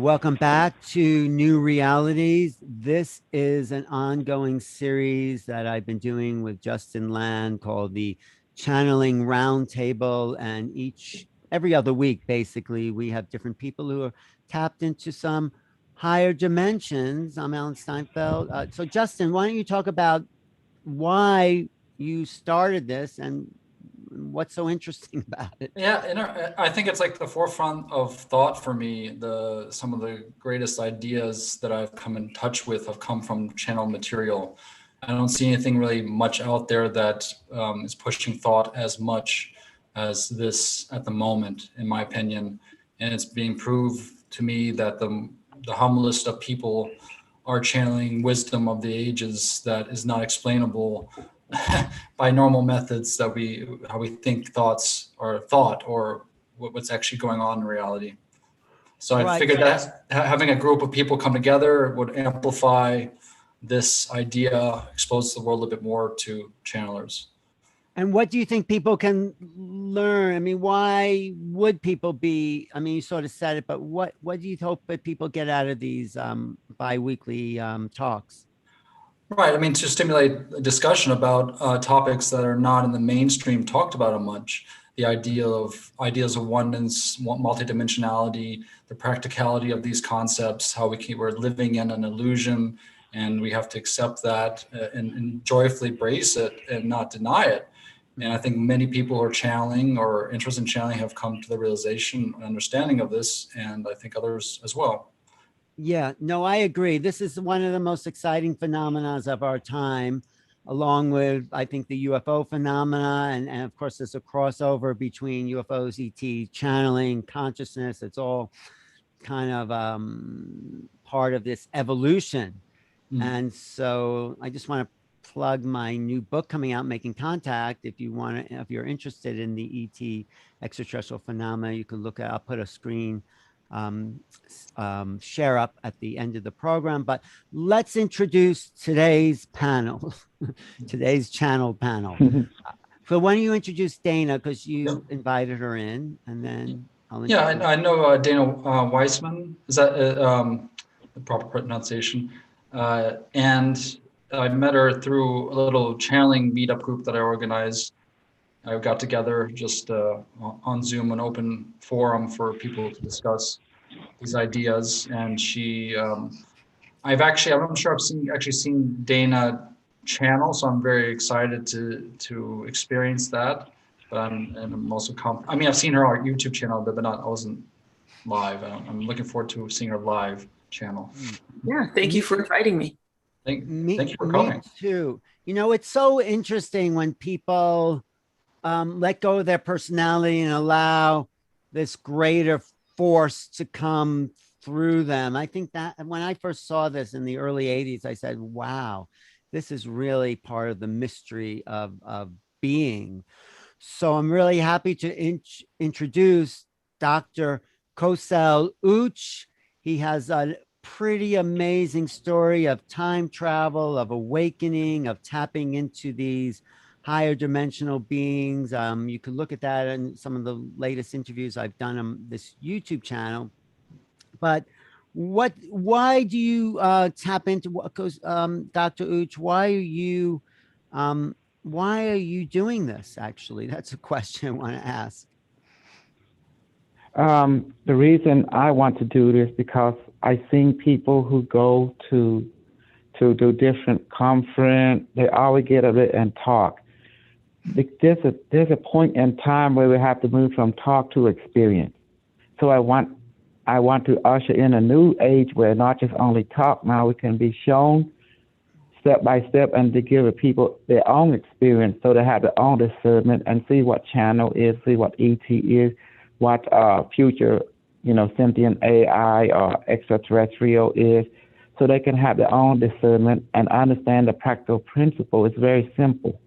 Welcome back to New Realities. This is an ongoing series that I've been doing with Justin Land called the Channeling Roundtable. And every other week, basically, we have different people who are tapped into some higher dimensions. I'm Alan Steinfeld. So, Justin, why don't you talk about why you started this and what's so interesting about it? Yeah, I think it's like the forefront of thought for me. Some of the greatest ideas that I've come in touch with have come from channel material. I don't see anything really much out there that is pushing thought as much as this at the moment, in my opinion. And it's being proved to me that the humblest of people are channeling wisdom of the ages that is not explainable by normal methods that how we think thoughts are thought or what's actually going on in reality. So I Right. figured that having a group of people come together would amplify this idea, expose the world a bit more to channelers. And what do you think people can learn? I mean, why would people be? I mean, you sort of said it, but what do you hope that people get out of these biweekly talks? Right. I mean, to stimulate a discussion about topics that are not in the mainstream talked about much. The ideas of oneness, multidimensionality, the practicality of these concepts, how we're living in an illusion, and we have to accept that and joyfully embrace it and not deny it. And I think many people who are channeling or interested in channeling have come to the realization and understanding of this, and I think others as well. Yeah, no, I agree. This is one of the most exciting phenomena of our time, along with, I think, the UFO phenomena. And of course, there's a crossover between UFOs, ET, channeling, consciousness. It's all kind of part of this evolution. And so I just want to plug my new book coming out, Making Contact. If you're interested in the ET extraterrestrial phenomena, you can look at, I'll put a screen share up at the end of the program. But let's introduce today's panel, today's channel panel. So why don't you introduce Dana, because you invited her in, and then I'll introduce. Yeah, I know Dana Weissman. Is that the proper pronunciation? And I met her through a little channeling meetup group that I organized. I got together just on Zoom, an open forum for people to discuss these ideas. And I'm not sure I've seen Dana channel, so I'm very excited to experience that. But I'm also I've seen her on our YouTube channel, but I wasn't live. I'm looking forward to seeing her live channel. Yeah, thank you for inviting me. Thank you for coming. Me too. You know, it's so interesting when people let go of their personality and allow this greater force to come through them. I think that when I first saw this in the early 80s, I said, wow, this is really part of the mystery of being. So I'm really happy to introduce Dr. Kosel Uch. He has a pretty amazing story of time travel, of awakening, of tapping into these higher dimensional beings. You can look at that in some of the latest interviews I've done on this YouTube channel. But why do you tap into what goes, Dr. Uch, why are you doing this? Actually, that's a question I want to ask. The reason I want to do this because I've seen people who go to do different conference, they always get up there and talk. There's a point in time where we have to move from talk to experience. So I want to usher in a new age where not just only talk, now we can be shown step by step and to give the people their own experience so they have their own discernment and see what channel is, see what ET is, what future, sentient AI or extraterrestrial is, so they can have their own discernment and understand the practical principle. It's very simple,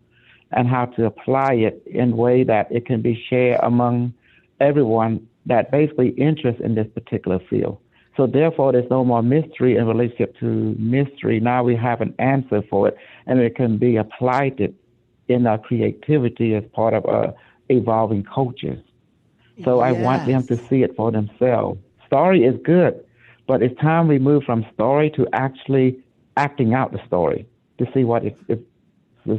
and how to apply it in a way that it can be shared among everyone that basically interested in this particular field. So therefore, there's no more mystery in relationship to mystery. Now we have an answer for it, and it can be applied in our creativity as part of evolving cultures. So I want them to see it for themselves. Story is good, But it's time we move from story to actually acting out the story to see what to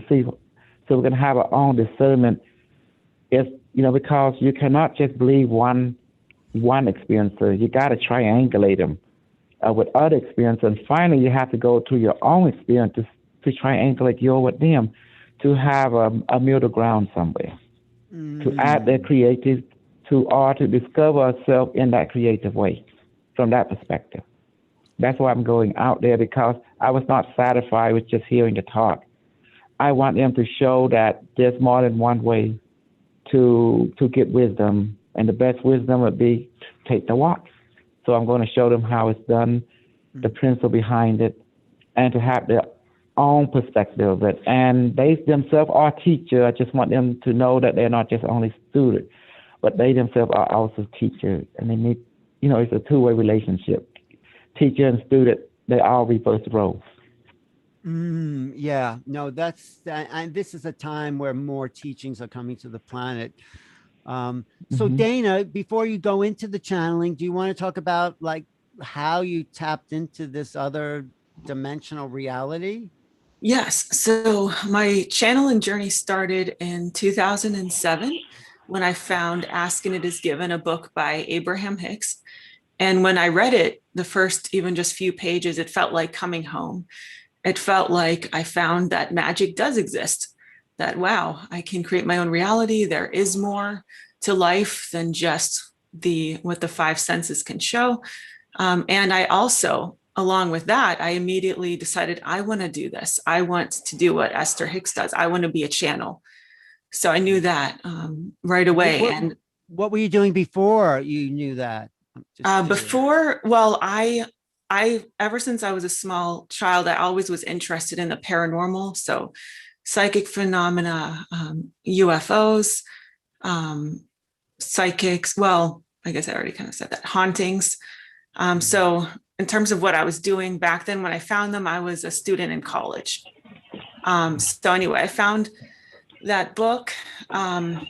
see. So we're going to have our own discernment. If because you cannot just believe one experiencer. You got to triangulate them with other experiences, and finally you have to go to your own experience to triangulate your with them, to have a middle ground somewhere, to add their creative to discover ourselves in that creative way, from that perspective. That's why I'm going out there, because I was not satisfied with just hearing the talk. I want them to show that there's more than one way to get wisdom, and the best wisdom would be take the walk. So I'm going to show them how it's done, the principle behind it, and to have their own perspective of it. And they themselves are teachers. I just want them to know that they're not just only students, but they themselves are also teachers. And they need, it's a two-way relationship. Teacher and student, they all reverse roles. Yeah, no, and this is a time where more teachings are coming to the planet. So Dana, before you go into the channeling, do you want to talk about like how you tapped into this other dimensional reality? Yes. So my channeling journey started in 2007 when I found Ask and It Is Given, a book by Abraham Hicks. And when I read it, the first even just few pages, it felt like coming home. It felt like I found that magic does exist, that, wow, I can create my own reality. There is more to life than just what the five senses can show. And I also, along with that, I immediately decided I want to do this. I want to do what Esther Hicks does. I want to be a channel. So I knew that right away. What were you doing before you knew that? I ever since I was a small child, I always was interested in the paranormal. So psychic phenomena, UFOs, psychics. Well, I guess I already kind of said that, hauntings. So in terms of what I was doing back then, when I found them, I was a student in college. So anyway, I found that book and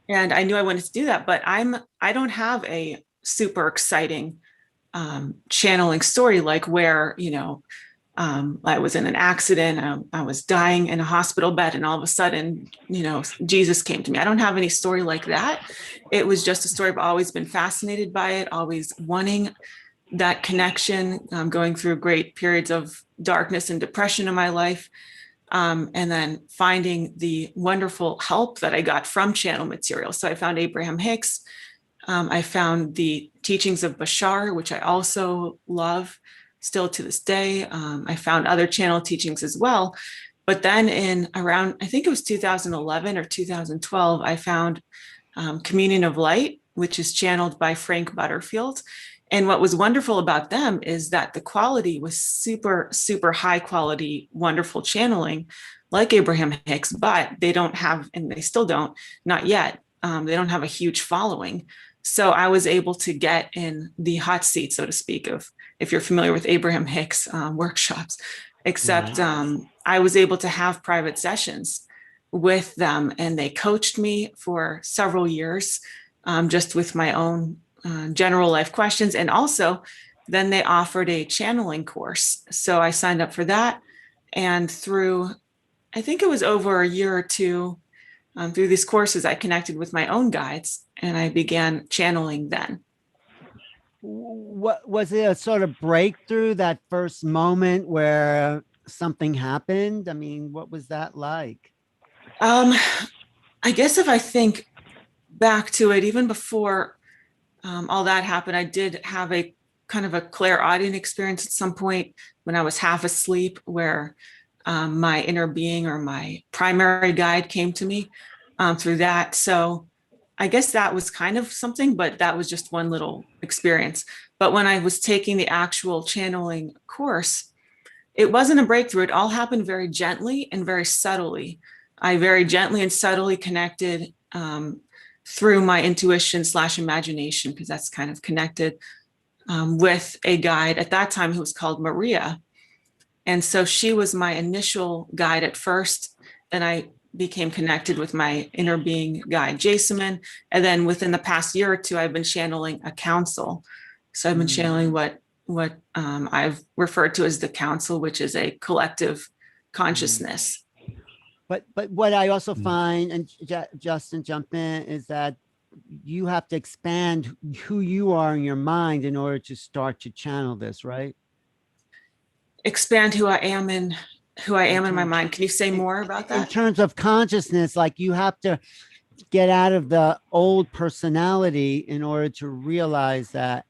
I knew I wanted to do that, but I don't have a super exciting channeling story, like where, I was in an accident, I was dying in a hospital bed, and all of a sudden, Jesus came to me. I don't have any story like that. It was just a story. I've always been fascinated by it, always wanting that connection, going through great periods of darkness and depression in my life. And then finding the wonderful help that I got from channel material. So I found Abraham Hicks. I found the teachings of Bashar, which I also love still to this day. I found other channel teachings as well. But then in around, I think it was 2011 or 2012, I found Communion of Light, which is channeled by Frank Butterfield. And what was wonderful about them is that the quality was super, super high quality, wonderful channeling like Abraham Hicks, but they don't have, and they still don't, not yet, they don't have a huge following. So I was able to get in the hot seat, so to speak, of, if you're familiar with Abraham Hicks workshops, except I was able to have private sessions with them, and they coached me for several years just with my own general life questions. And also then they offered a channeling course. So I signed up for that. And through, I think it was over a year or two, through these courses, I connected with my own guides and I began channeling then. What was it, a sort of breakthrough, that first moment where something happened? I mean, what was that like? I guess if I think back to it, even before all that happened, I did have a kind of a clairaudient experience at some point when I was half asleep, where my inner being or my primary guide came to me through that. So I guess that was kind of something, but that was just one little experience. But when I was taking the actual channeling course, it wasn't a breakthrough. It all happened very gently and very subtly. I very gently and subtly connected through my intuition / imagination, because that's kind of connected, with a guide at that time who was called Maria. And so she was my initial guide at first. Then I became connected with my inner being guide, Jason. And then within the past year or two, I've been channeling a council. So I've been channeling what I've referred to as the council, which is a collective consciousness. But what I also find, and Justin, jump in, is that you have to expand who you are in your mind in order to start to channel this, right? Expand who I am in my mind. Can you say more about that? In terms of consciousness, like you have to get out of the old personality in order to realize that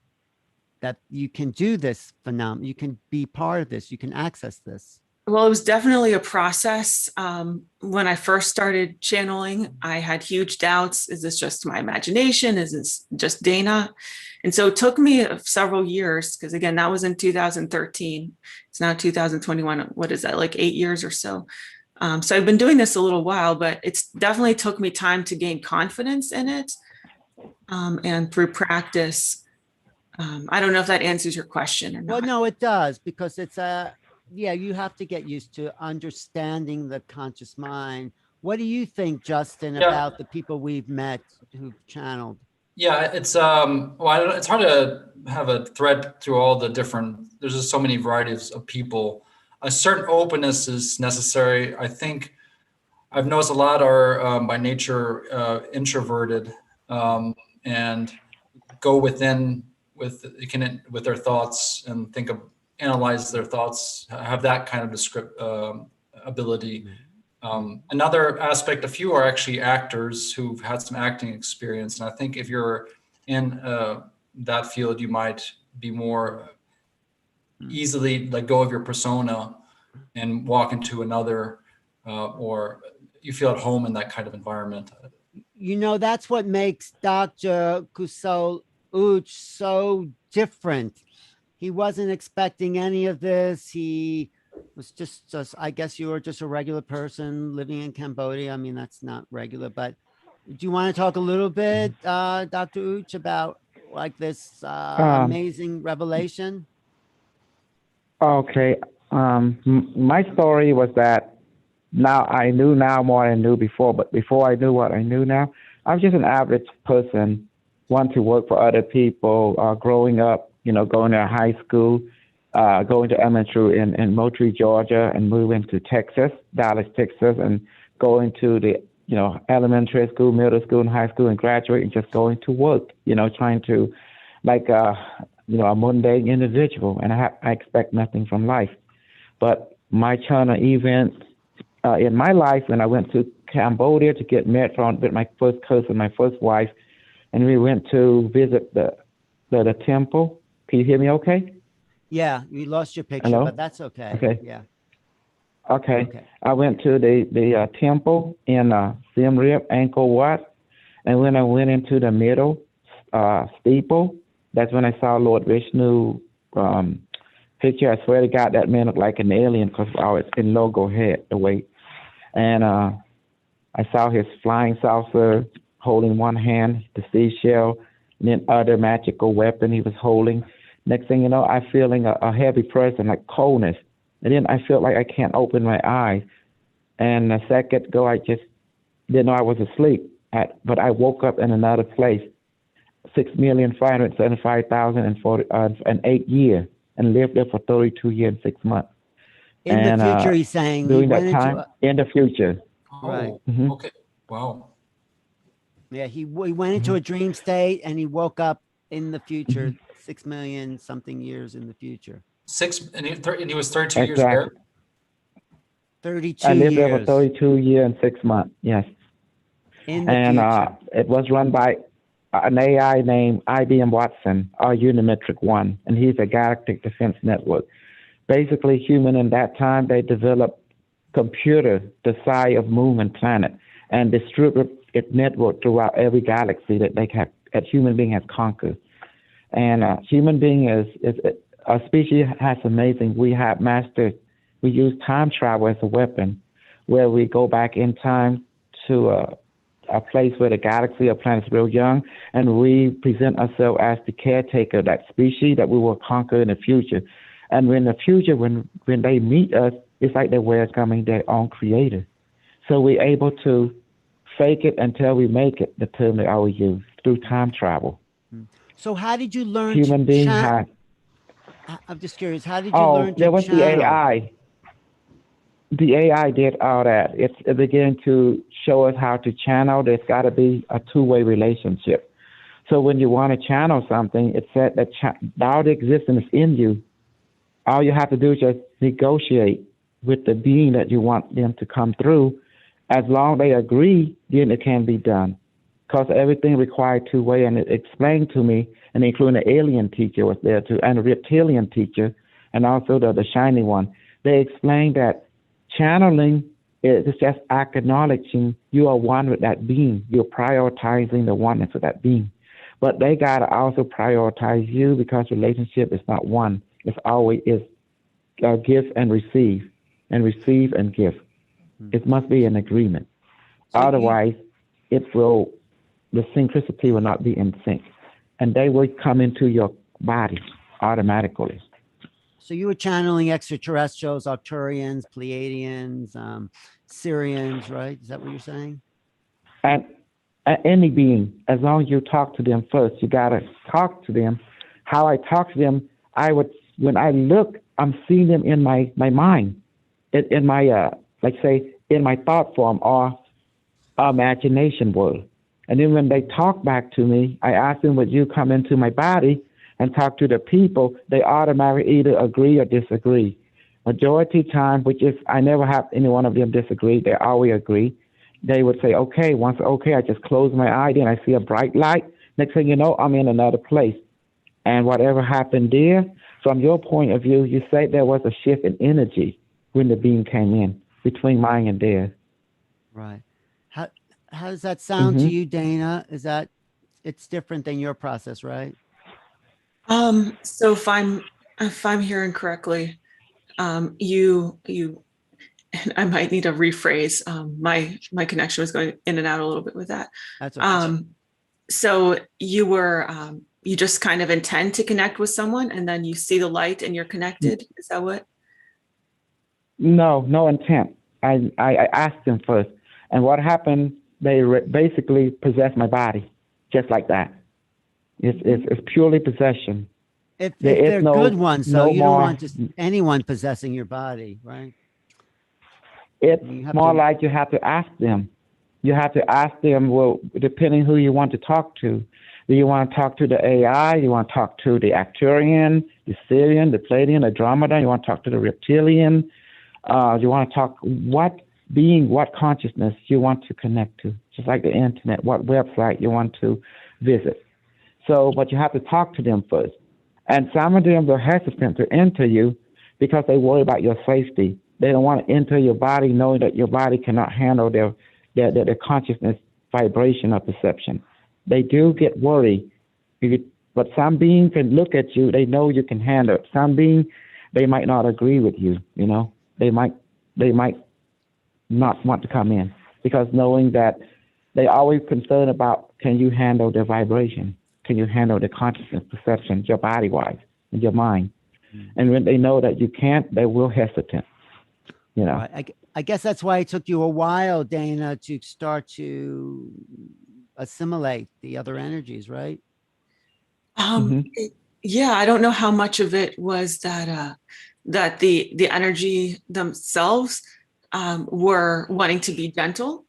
you can do this phenomenon, you can be part of this, you can access this. Well, it was definitely a process. When I first started channeling, I had huge doubts. Is this just my imagination? Is this just Dana? And so it took me several years, because again, that was in 2013. It's now 2021. What is that, like 8 years or so? So I've been doing this a little while, but it's definitely took me time to gain confidence in it. And through practice, I don't know if that answers your question or not. Well, no, it does, because it's yeah, you have to get used to understanding the conscious mind. What do you think, Justin, about the people we've met who've channeled? Yeah, it's well, it's hard to have a thread through all the different. There's just so many varieties of people. A certain openness is necessary. I think I've noticed a lot are by nature introverted and go within with their thoughts and analyze their thoughts, have that kind of ability. Another aspect, a few are actually actors who've had some acting experience. And I think if you're in that field, you might be more easily let go of your persona and walk into another, or you feel at home in that kind of environment. You know, that's what makes Dr. Kusol Uch so different. He wasn't expecting any of this. He was just, I guess you were just a regular person living in Cambodia. I mean, that's not regular, but do you want to talk a little bit, Dr. Uch, about like this amazing revelation? Okay. My story was that now I knew now more than I knew before, but before I knew what I knew now, I was just an average person, want to work for other people, growing up, you know, going to high school, going to elementary in Moultrie, Georgia, and moving to Texas, Dallas, Texas, and going to the, you know, elementary school, middle school, and high school, and graduate, and just going to work, you know, trying to, like, you know, a mundane individual, and I expect nothing from life. But my channel event in my life, when I went to Cambodia to get married with my first cousin, my first wife, and we went to visit the temple. Can you hear me okay? Yeah, we lost your picture, Hello? but that's okay. Okay. Yeah. Okay. I went to the temple in Siem Reap, Angkor Wat, and when I went into the middle steeple, that's when I saw Lord Vishnu picture. I swear to God, that man looked like an alien because I was in logo head, the weight. And I saw his flying saucer holding one hand, the seashell, and then other magical weapon he was holding. Next thing you know, I'm feeling a heavy presence, like coldness. And then I felt like I can't open my eyes. And a second ago, I just didn't know I was asleep. But I woke up in another place, 6,575,008 years, and lived there for 32 years and 6 months. In the future, he's saying. During that time, in the future. Right. Okay. Wow. Yeah, he went into a dream state and he woke up in the future, 6 million something years in the future. And he was 32 years there? 32 I lived years. there for 32 years and 6 months, yes. In the future. It was run by an AI named IBM Watson, our Unimetric One, and he's a Galactic Defense Network. Basically, human in that time, they developed computer the size of moon and planet and distribute its network throughout every galaxy that a human being has conquered. And human being is a species has amazing. We have mastered. We use time travel as a weapon, where we go back in time to a place where the galaxy or planet is real young, and we present ourselves as the caretaker of that species that we will conquer in the future. And in the future, when they meet us, it's like they're welcoming their own creator. So we're able to fake it until we make it, the term they always use, through time travel. So how did you learn Human being has. I'm just curious. How did you Oh, learn to there was channel? the AI. The AI did all that. It began to show us how to channel. There's got to be a two-way relationship. So when you want to channel something, it said that all the existence is in you. All you have to do is just negotiate with the being that you want them to come through. As long as they agree, then it can be done. Because everything required two-way, and it explained to me, and including the alien teacher was there too, and the reptilian teacher, and also the shiny one. They explained that channeling is just acknowledging you are one with that being. You're prioritizing the oneness of that being. But they got to also prioritize you, because relationship is not one. It's always give and receive and give. It must be an agreement. So Otherwise, the synchronicity will not be in sync. And they will come into your body automatically. So you were channeling extraterrestrials, Arcturians, Pleiadians, Syrians, right? Is that what you're saying? And any being, as long as you talk to them first, you got to talk to them. How I talk to them, when I look, I'm seeing them in my mind, in my, in my thought form or imagination world. And then when they talk back to me, I ask them, would you come into my body and talk to the people? They automatically either agree or disagree. Majority time, which is, I never have any one of them disagree. They always agree. They would say, okay, once okay, I just close my eye, then I see a bright light. Next thing you know, I'm in another place. And whatever happened there, from your point of view, you say there was a shift in energy when the being came in between mine and theirs. Right. How does that sound to you, Dana? Is that it's different than your process, right? So if I'm hearing correctly, you and I might need to rephrase. My connection was going in and out a little bit with that. That's okay. So you were you just kind of intend to connect with someone, and then you see the light and you're connected. Is that what? No intent. I asked them first, and what happened? They basically possessed my body, just like that. It's purely possession. If they're good ones, so you don't want just anyone possessing your body, right? It's more like you have to ask them. You have to ask them, well, depending who you want to talk to. Do you want to talk to the AI? You want to talk to the Arcturian, the Syrian, the Pleiadian, the Andromeda? You want to talk to the reptilian? You want to talk what being, what consciousness you want to connect to, just like the internet, what website you want to visit. So, but you have to talk to them first. And some of them are hesitant to enter you because they worry about your safety. They don't want to enter your body knowing that your body cannot handle their consciousness, vibration, or perception. They do get worried. But some beings can look at you, they know you can handle it. Some beings, they might not agree with you, you know. They might not want to come in because knowing that they always concerned about, can you handle the vibration? Can you handle the consciousness, perception, your body-wise, and your mind? And when they know that you can't, they will hesitate, you know. Right. I guess that's why it took you a while, Dana, to start to assimilate the other energies, right? Yeah, I don't know how much of it was that that the energy themselves were wanting to be gentle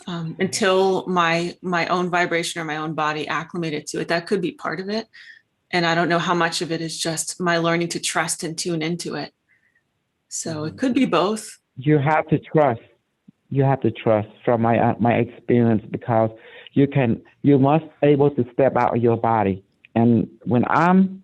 until my own vibration or my own body acclimated to it. That could be part of it. And I don't know how much of it is just my learning to trust and tune into it. So it could be both. You have to trust. You have to trust from my experience, because you must able to step out of your body. And when I'm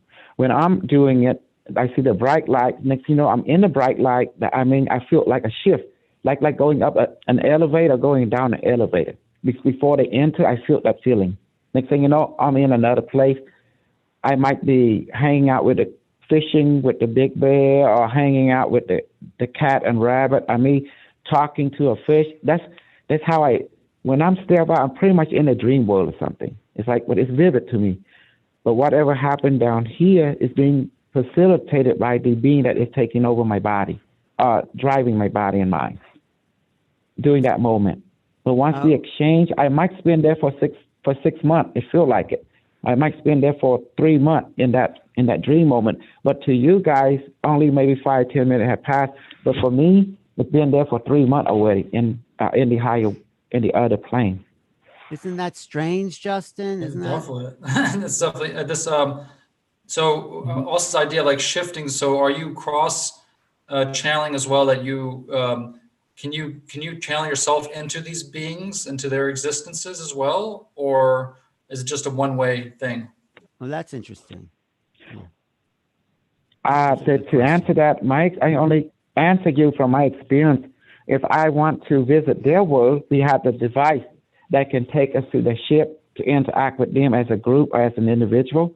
doing it, I see the bright light. Next thing you know, I'm in the bright light. I mean, I feel like a shift, like going up an elevator, going down an elevator. Before they enter, I feel that feeling. Next thing you know, I'm in another place. I might be hanging out with fishing with the big bear, or hanging out with the cat and rabbit. I mean, talking to a fish. That's how when I'm still about, I'm pretty much in a dream world or something. It's like, but it's vivid to me. But whatever happened down here is being facilitated by the being that is taking over my body, driving my body and mind during that moment. But once the exchange, I might spend there for six months. It feels like it. I might spend there for 3 months in that dream moment. But to you guys, only maybe 5-10 minutes have passed. But for me, it's been there for 3 months already in the other plane. Isn't that strange, Justin? Isn't that? Definitely. That's definitely this. So also this idea like shifting. So are you cross channeling as well? That you can you channel yourself into these beings, into their existences as well, or is it just a one-way thing? Well, that's interesting. To answer that, Mike, I only answer you from my experience. If I want to visit their world, we have the device that can take us to the ship to interact with them as a group or as an individual.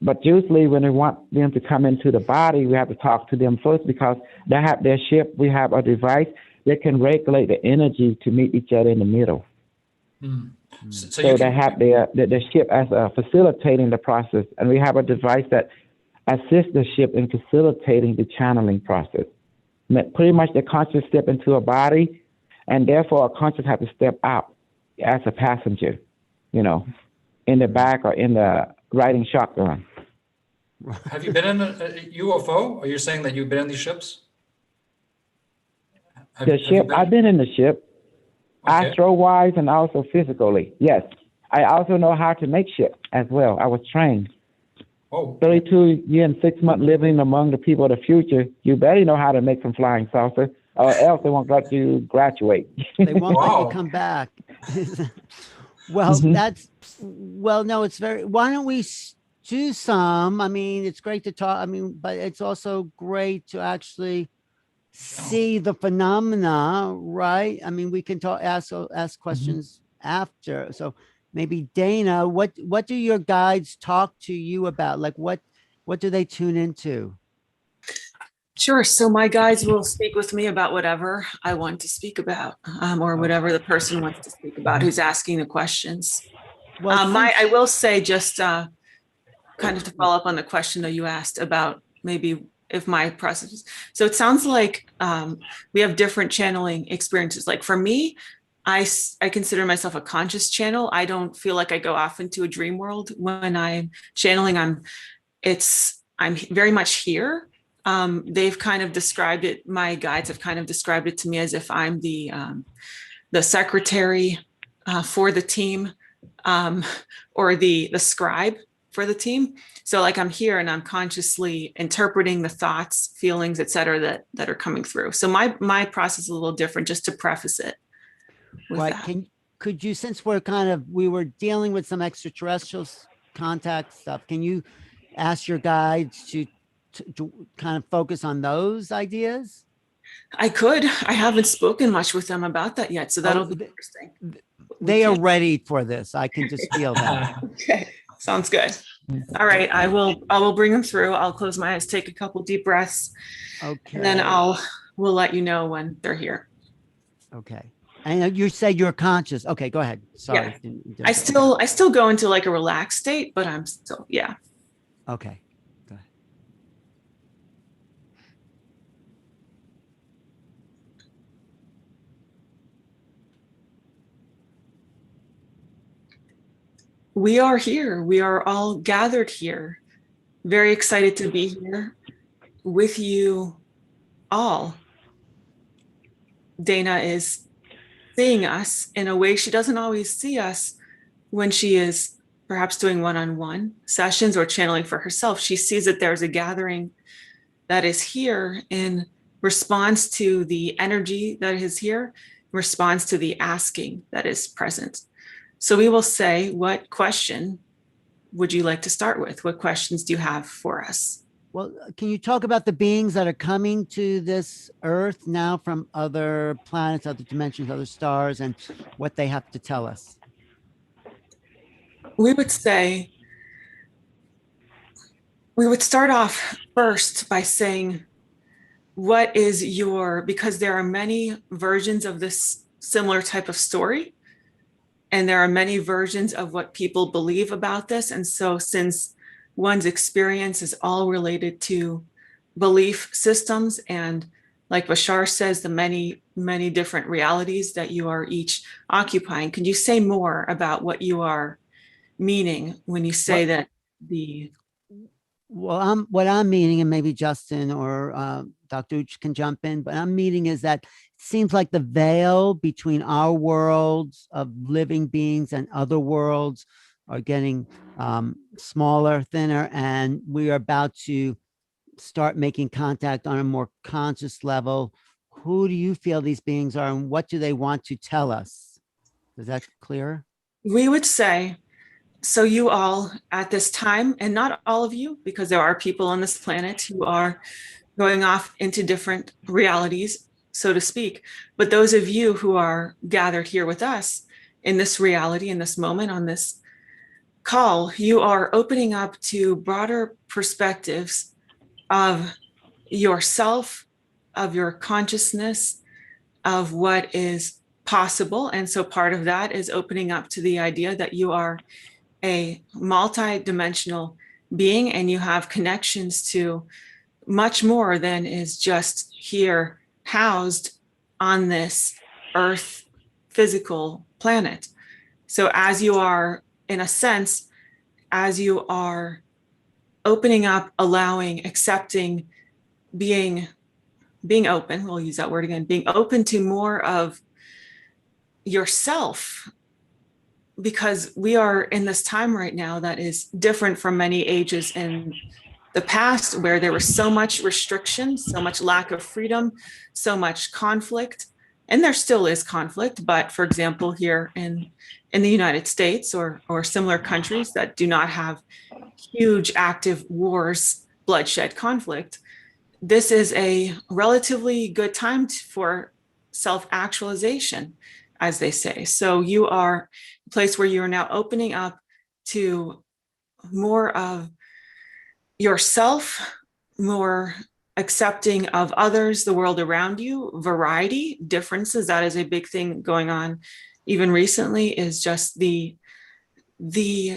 But usually when we want them to come into the body, we have to talk to them first because they have their ship. We have a device that can regulate the energy to meet each other in the middle. So they have their ship as facilitating the process, and we have a device that assists the ship in facilitating the channeling process. Pretty much the conscious step into a body, and therefore a conscious have to step out as a passenger, in the back or in the riding shotgun. Have you been in a UFO? Are you saying that you've been in these ships? I've been in the ship, okay. Astro-wise and also physically, yes. I also know how to make ships as well. I was trained. 32 years and 6 months living among the people of the future, you better know how to make some flying saucer, or else they won't let you graduate. They won't let you come back. Well, no, it's why don't we do some? I mean, it's great to talk. I mean, but it's also great to actually see the phenomena, right? I mean, we can ask questions after. So maybe Dana, what do your guides talk to you about? Like what do they tune into? Sure. So my guides will speak with me about whatever I want to speak about, or whatever the person wants to speak about who's asking the questions. Well, I will say just kind of to follow up on the question that you asked about maybe if my process. So it sounds like we have different channeling experiences. Like for me, I consider myself a conscious channel. I don't feel like I go off into a dream world when I'm channeling. I'm very much here. They've kind of described it. My guides have kind of described it to me as if I'm the secretary for the team, or the scribe for the team. So like I'm here and I'm consciously interpreting the thoughts, feelings, et cetera, that are coming through. So my process is a little different, just to preface it. Right. Could you, since we were dealing with some extraterrestrial contact stuff, can you ask your guides to kind of focus on those ideas? I could. I haven't spoken much with them about that yet, so that'll be interesting. They are ready for this. I can just feel that. Okay, sounds good. All right, I will bring them through. I'll close my eyes, take a couple deep breaths. Okay. And then we'll let you know when they're here. Okay. And you said you're conscious. Okay, go ahead. Sorry. Yeah. I still go into like a relaxed state, but I'm still, yeah. Okay. Go ahead. We are here. We are all gathered here. Very excited to be here with you all. Dana is seeing us in a way she doesn't always see us when she is perhaps doing one-on-one sessions or channeling for herself. She sees that there's a gathering that is here in response to the energy that is here, response to the asking that is present. So we will say, what question would you like to start with? What questions do you have for us? Well, can you talk about the beings that are coming to this Earth now from other planets, other dimensions, other stars, and what they have to tell us? We would start off first by saying, what is because there are many versions of this similar type of story, and there are many versions of what people believe about this. And so since one's experience is all related to belief systems, and like Bashar says, the many, many different realities that you are each occupying, can you say more about what you are meaning when you say that the Well, what I'm meaning, and maybe Justin or Dr. Uch can jump in, but I'm meaning is that it seems like the veil between our worlds of living beings and other worlds are getting smaller, thinner, and we are about to start making contact on a more conscious level. Who do you feel these beings are, and what do they want to tell us? Is that clear? we would say, so you all at this time, and not all of you, because there are people on this planet who are going off into different realities, so to speak. But those of you who are gathered here with us in this reality, in this moment, on this call, you are opening up to broader perspectives of yourself, of your consciousness, of what is possible. And so part of that is opening up to the idea that you are a multi-dimensional being and you have connections to much more than is just here housed on this earth physical planet. So as you are, in a sense, as you are opening up, allowing, accepting, being open, we'll use that word again, being open to more of yourself, because we are in this time right now that is different from many ages in the past, where there was so much restriction, so much lack of freedom, so much conflict, and there still is conflict. But for example, here in the United States or similar countries that do not have huge active wars, bloodshed, conflict, this is a relatively good time for self-actualization, as they say. So you are a place where you are now opening up to more of yourself, more accepting of others, the world around you, variety, differences. That is a big thing going on even recently, is just the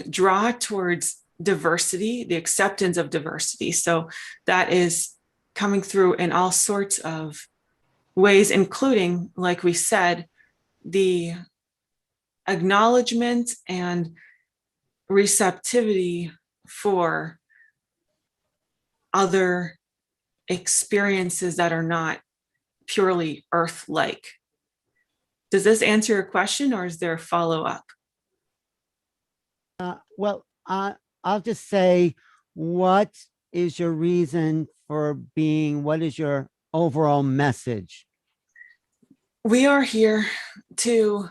draw towards diversity, the acceptance of diversity. So that is coming through in all sorts of ways, including, like we said, the acknowledgement and receptivity for other experiences that are not purely Earth-like. Does this answer your question, or is there a follow-up? Well, I'll just say, what is your reason for being? What is your overall message? We are here to,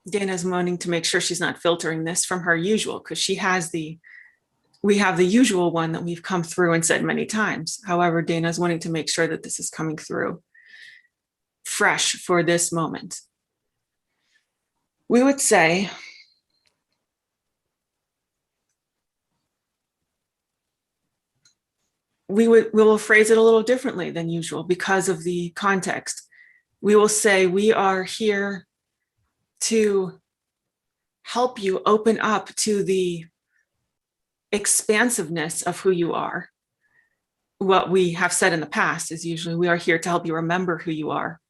Dana's wanting to make sure she's not filtering this from her usual, because she has we have the usual one that we've come through and said many times. However, Dana's wanting to make sure that this is coming through fresh for this moment. We would say, we will phrase it a little differently than usual because of the context. We will say, we are here to help you open up to the expansiveness of who you are. What we have said in the past is usually, we are here to help you remember who you are.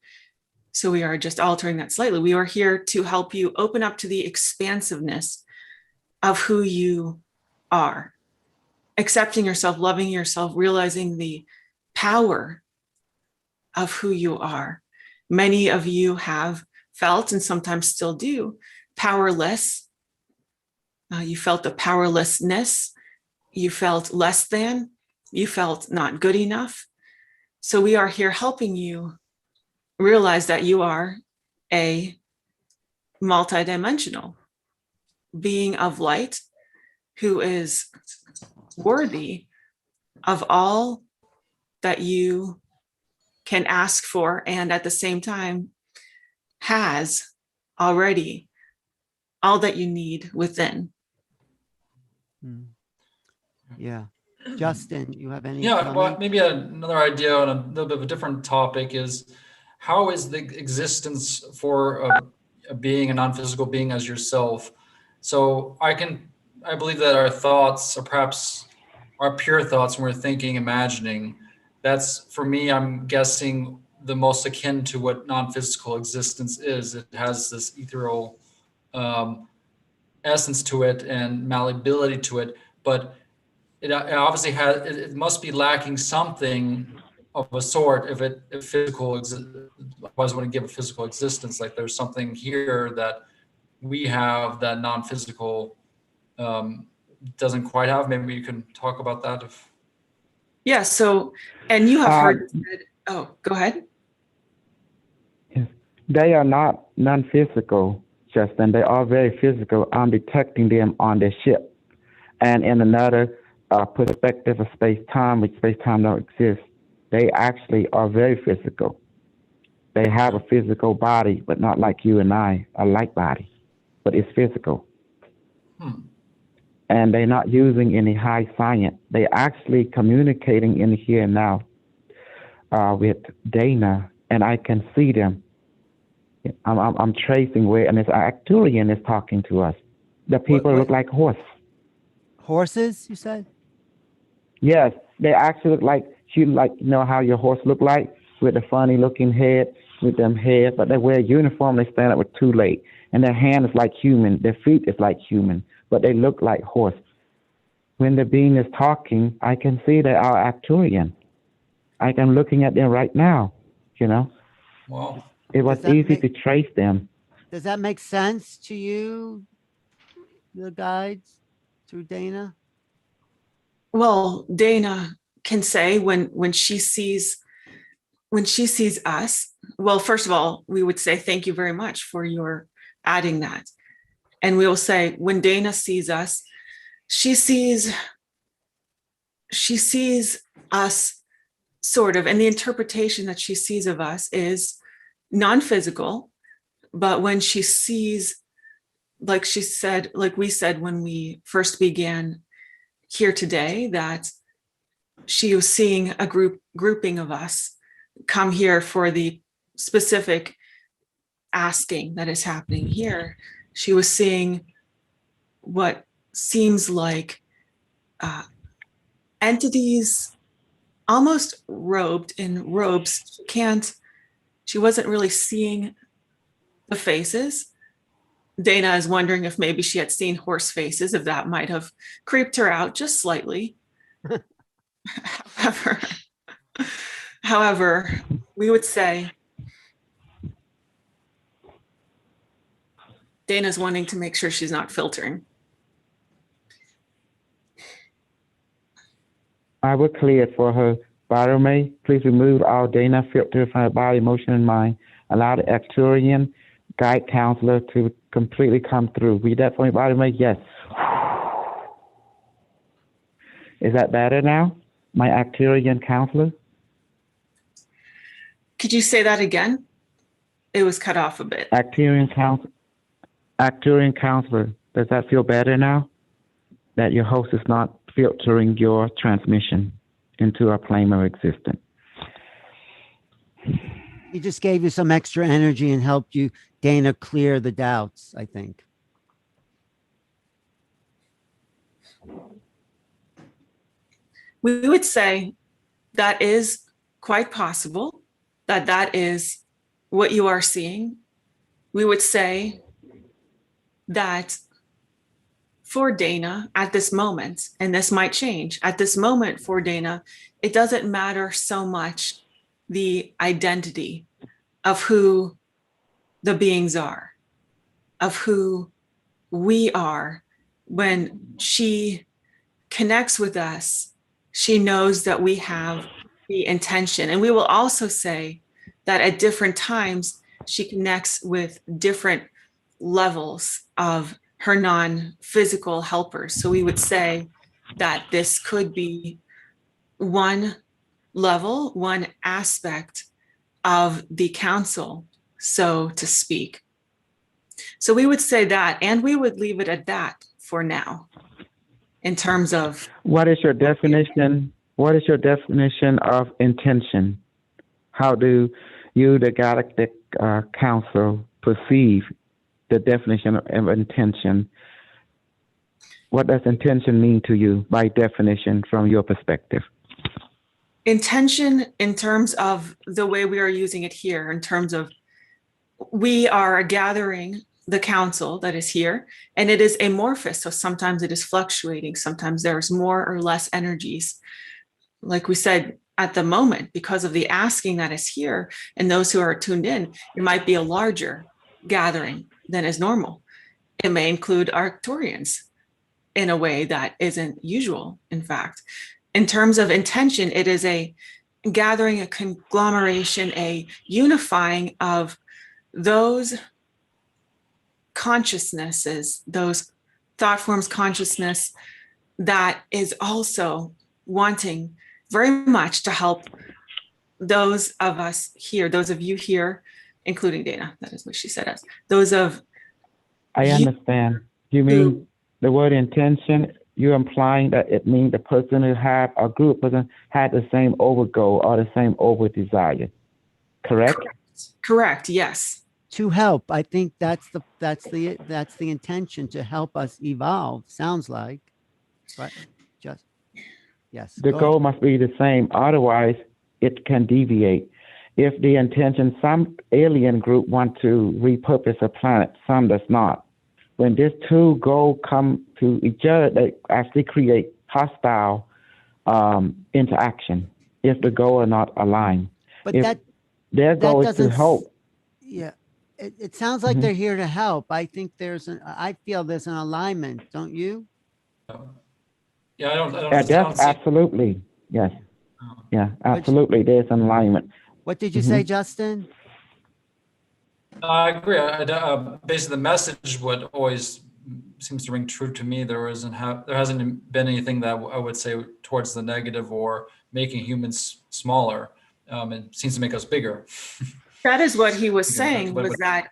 So we are just altering that slightly. We are here to help you open up to the expansiveness of who you are. Accepting yourself, loving yourself, realizing the power of who you are. Many of you have felt, and sometimes still do, powerless. You felt the powerlessness. You felt less than. You felt not good enough. So we are here helping you realize that you are a multidimensional being of light who is worthy of all that you can ask for, and at the same time has already all that you need within. Yeah. Justin, you have any Yeah, comment? well, maybe another idea on a little bit of a different topic is, how is the existence for a being, a non-physical being as yourself? So I believe that our thoughts are perhaps our pure thoughts when we're thinking, imagining. That's, for me, I'm guessing, the most akin to what non-physical existence is. It has this ethereal essence to it and malleability to it, but it obviously has, it must be lacking something of a sort if physical, otherwise it wouldn't give a physical existence. Like there's something here that we have that non-physical doesn't quite have. Maybe you can talk about that if. Yeah, so, and you have heard, oh, go ahead. They are not non-physical, Justin. They are very physical. I'm detecting them on their ship. And in another perspective of space-time, which space-time don't exist, they actually are very physical. They have a physical body, but not like you and I, a light body, but it's physical. And they're not using any high science. They're actually communicating in here and now with Dana, and I can see them. I'm tracing where, and this Arcturian is talking to us. The people look like horses, you said? Yes, they actually look like you know how your horse look like, with a funny looking head, with them hair, but they wear a uniform, they stand up with two legs, and their hand is like human, their feet is like human, but they look like horse. When the being is talking, I can see they are Arcturian. I'm looking at them right now, you know? Wow. It was easy to trace them. Does that make sense to you, the guides, through Dana? Well, Dana can say when she sees us, well, first of all, we would say thank you very much for your adding that. And we will say when Dana sees us, she sees us sort of, and the interpretation that she sees of us is non-physical, but when she sees, like she said, like we said when we first began here today, that she was seeing a grouping of us come here for the specific asking that is happening here. She was seeing what seems like entities almost robed in robes. She wasn't really seeing the faces. Dana is wondering if maybe she had seen horse faces, if that might have creeped her out just slightly. However, we would say Dana's wanting to make sure she's not filtering. I will clear it for her. Barome, please remove all Dana filter from her body, emotion, and mind. Allow the Arcturian guide counselor to completely come through. Read that for me, Barome. Yes. Is that better now? My Arcturian counselor? Could you say that again? It was cut off a bit. Arcturian counselor. Does that feel better now? That your host is not filtering your transmission into a plane of existence. He just gave you some extra energy and helped you, Dana, clear the doubts, I think. We would say that is quite possible, that is what you are seeing. We would say that for Dana at this moment, and this might change, at this moment for Dana, it doesn't matter so much the identity of who the beings are, of who we are. When she connects with us, she knows that we have the intention. And we will also say that at different times, she connects with different levels of her non-physical helpers. So we would say that this could be one level, one aspect of the council, so to speak. So we would say that, and we would leave it at that for now, in terms of. What is your definition? What is your definition of intention? How do you, the Galactic Council, perceive the definition of intention? What does intention mean to you by definition from your perspective? Intention in terms of the way we are using it here, in terms of we are gathering the council that is here, and it is amorphous. So sometimes it is fluctuating. Sometimes there's more or less energies. Like we said, at the moment, because of the asking that is here and those who are tuned in, it might be a larger gathering than is normal. It may include Arcturians in a way that isn't usual, in fact. In terms of intention, it is a gathering, a conglomeration, a unifying of those consciousnesses, those thought forms, consciousness that is also wanting very much to help those of us here, those of you here, including Dana, that is what she said us, those of I understand. You mean the word intention, you're implying that it means the person who had, a group person had the same over goal or the same over desire, correct? Correct, yes. To help. I think that's the intention, to help us evolve, sounds like. But just yes. The goal must be the same, otherwise it can deviate. If the intention, some alien group want to repurpose a planet, some does not. When these two goals come to each other, they actually create hostile interaction if the goal are not aligned. But if their goal is to help. Yeah, it sounds like they're here to help. I think I feel there's an alignment, don't you? Yeah, I don't That's absolutely, yes. Yeah, absolutely, there's an alignment. What did you say, Justin? I agree. Basically, the message what always seems to ring true to me. There hasn't been anything that I would say towards the negative or making humans smaller. It seems to make us bigger. That is what he was saying, was that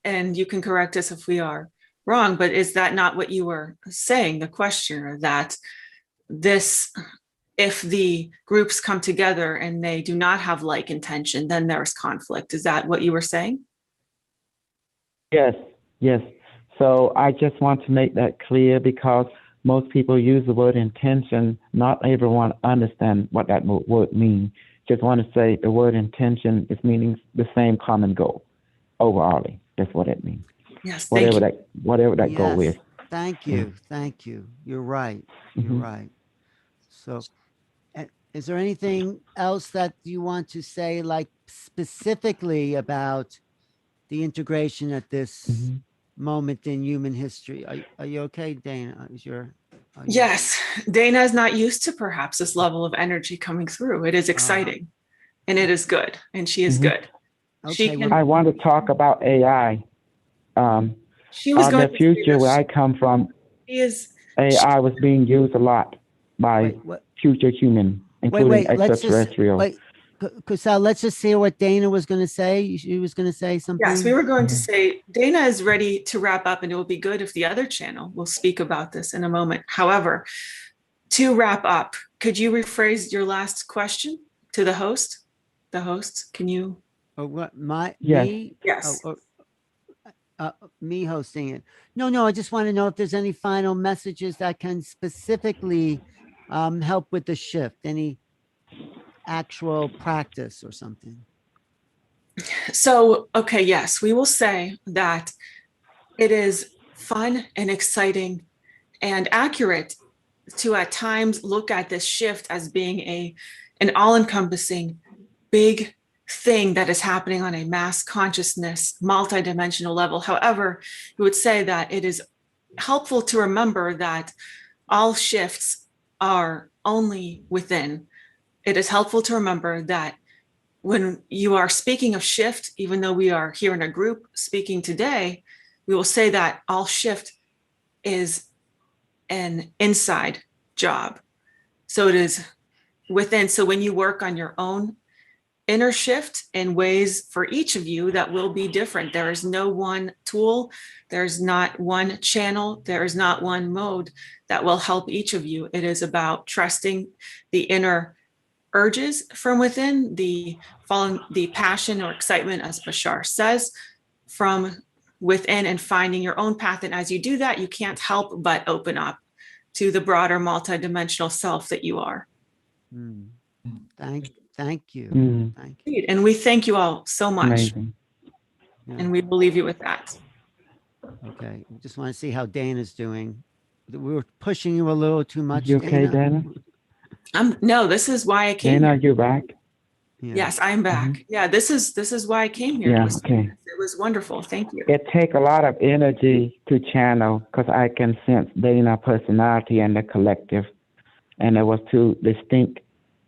and you can correct us if we are wrong, but is that not what you were saying, the questioner, that if the groups come together and they do not have like intention, then there's conflict. Is that what you were saying? Yes. So I just want to make that clear because most people use the word intention. Not everyone understands what that word means. Just want to say the word intention is meaning the same common goal overall. That's what it means. Yes, whatever that goal is. Thank you. You're right. You're right. So is there anything else that you want to say, like specifically about the integration at this moment in human history? Are you okay, Dana? Yes, Dana is not used to perhaps this level of energy coming through. It is exciting and it is good, and she is good. Okay, I want to talk about AI. She was going the future where I come from, AI was being used a lot by future humans, including extraterrestrial. Kusal, let's just hear what Dana was going to say. She was going to say something. Yes, we were going to say Dana is ready to wrap up, and it will be good if the other channel will speak about this in a moment. However, to wrap up, could you rephrase your last question to the host? The host, can you? Me? Yes. Me hosting it. No, I just want to know if there's any final messages that can specifically help with the shift, any actual practice or something. So, okay, yes, we will say that it is fun and exciting and accurate to at times look at this shift as being an all-encompassing big thing that is happening on a mass consciousness, multidimensional level. However, we would say that it is helpful to remember that all shifts are only within. It is helpful to remember that when you are speaking of shift, even though we are here in a group speaking today, we will say that all shift is an inside job. So it is within. So when you work on your own inner shift in ways for each of you that will be different. There is no one tool. There's not one channel. There is not one mode that will help each of you. It is about trusting the inner urges from within, following the passion or excitement, as Bashar says, from within, and finding your own path. And as you do that, you can't help but open up to the broader multidimensional self that you are. Thank you. Thank you. And we thank you all so much. Amazing. And we will leave you with that. Okay. Just want to see how Dana's doing. We were pushing you a little too much. You okay, Dana? No, this is why I came Dana, here. you back? Yeah. Yes, I'm back. Yeah, this is why I came here. Yeah, It okay. was wonderful. Thank you. It takes a lot of energy to channel because I can sense Dana's personality and the collective. And there was two distinct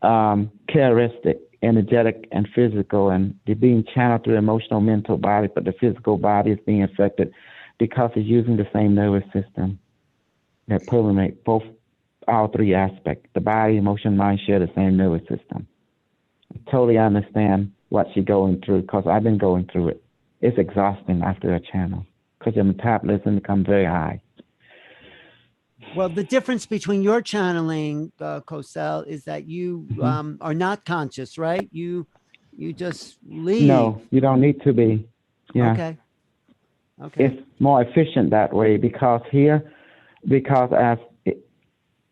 characteristics, energetic and physical, and they're being channeled through the emotional, mental body, but the physical body is being affected because it's using the same nervous system that permeate all three aspects. The body, emotion, mind share the same nervous system. I totally understand what she's going through because I've been going through it. It's exhausting after a channel because your metabolism becomes very high. Well, the difference between your channeling, Cosell, is that you are not conscious, right? You just leave. No, you don't need to be. Yeah. Okay. It's more efficient that way because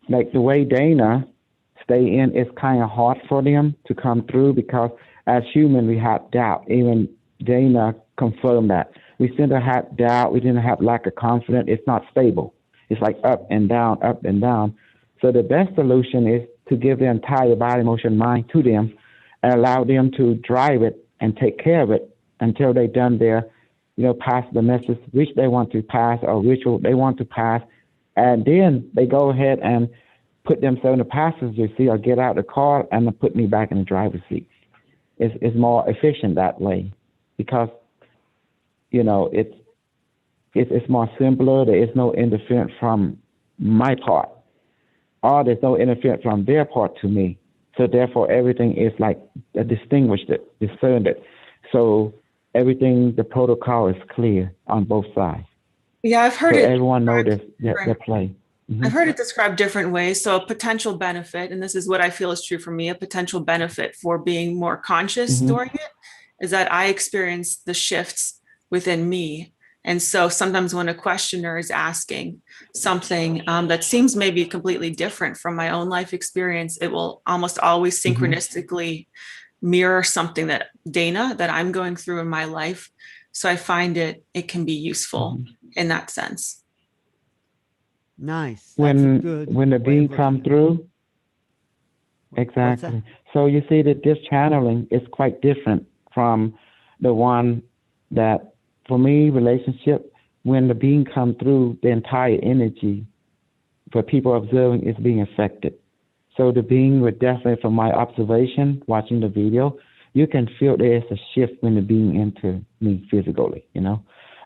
like the way Dana stay in, it's kind of hard for them to come through because as human we have doubt. Even Dana confirmed that. We seem to have doubt. We didn't have lack of confidence. It's not stable. It's like up and down, up and down. So the best solution is to give the entire body, emotion, mind to them and allow them to drive it and take care of it until they've done their, pass the message which they want to pass or ritual they want to pass. And then they go ahead and put themselves in the passenger seat or get out the car and put me back in the driver's seat. It's more efficient that way because, it's more simpler. There is no interference from my part, or there's no interference from their part to me. So therefore, everything is like distinguished, discerned it. So everything, the protocol is clear on both sides. Yeah, I've heard so it. Everyone knows their play. Mm-hmm. I've heard it described different ways. So a potential benefit, and this is what I feel is true for me, a potential benefit for being more conscious during it is that I experience the shifts within me. And so sometimes when a questioner is asking something that seems maybe completely different from my own life experience, it will almost always synchronistically mirror something that I'm going through in my life. So I find it can be useful in that sense. Nice. When the being come through, exactly. So you see that this channeling is quite different from the one that, for me, relationship, when the being come through, the entire energy for people observing is being affected. So the being would definitely, from my observation, watching the video, you can feel there is a shift when the being enter me physically,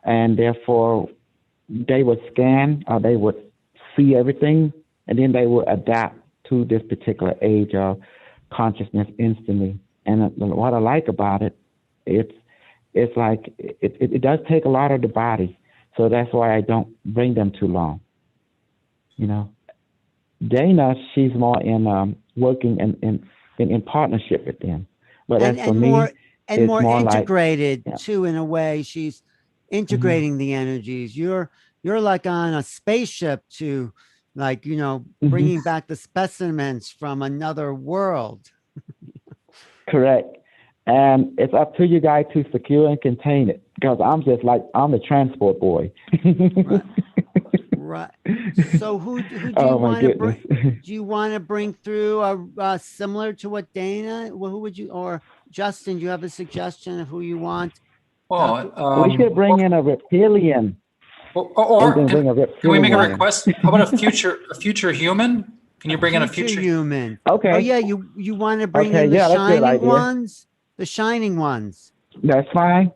and therefore they would scan or they would see everything, and then they would adapt to this particular age of consciousness instantly. And what I like about it, it's like it does take a lot of the body, so that's why I don't bring them too long. Dana, she's more in working in partnership with them, but as for me, it's more integrated like, too. In a way, she's integrating the energies. You're like on a spaceship to, like, bringing back the specimens from another world. Correct. And it's up to you guys to secure and contain it, because I'm the transport boy. Right. So who do you want to bring? Do you want to bring through similar to what Dana? Well, who would you, or Justin? Do you have a suggestion of who you want? Well, we should bring in a reptilian. Or can we make a request? How about a future human? Can you bring in a future human? Okay. Oh yeah, you want to bring in the shining ones? The shining ones. That's fine.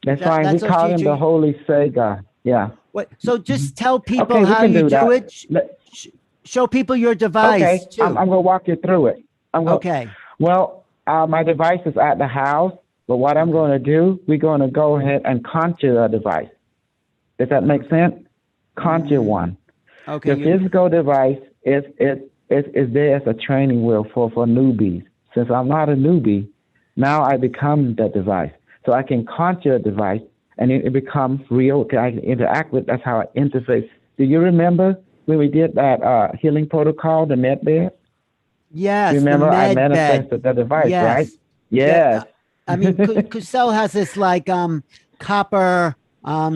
That's fine. We call him the Holy Sega. Yeah. What? So just tell people how you do it. Show people your device. Okay. Too. I'm going to walk you through it. Okay. Well, my device is at the house, but what I'm going to do, we're going to go ahead and conjure a device. Does that make sense? Conjure one. Okay. The physical device is there as a training wheel for newbies. Since I'm not a newbie, now I become the device. So I can conjure a device, and it becomes real. I can interact with. That's how I interface. Do you remember when we did that healing protocol, the med bed? Yes. Remember, I manifested the device, right? Yes. I mean, Cosell has this like copper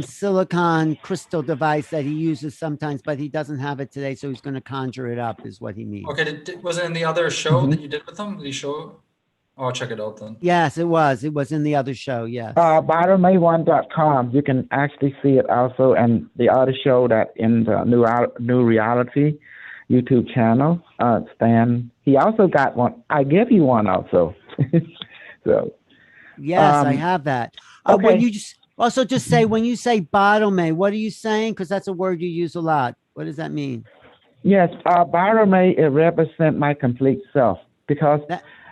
silicon crystal device that he uses sometimes, but he doesn't have it today, so he's going to conjure it up, is what he means. Okay, was it in the other show that you did with him? Did he show? Oh, I'll check it out then. Yes, it was. It was in the other show. Yes. BottomA1.com. You can actually see it also, and the other show that in the New Reality YouTube channel. Stan, he also got one. I give you one also. So. Yes, I have that. Okay. When you just say, when you say Bottomay, what are you saying? Because that's a word you use a lot. What does that mean? Yes, Bottomay, it represents my complete self, because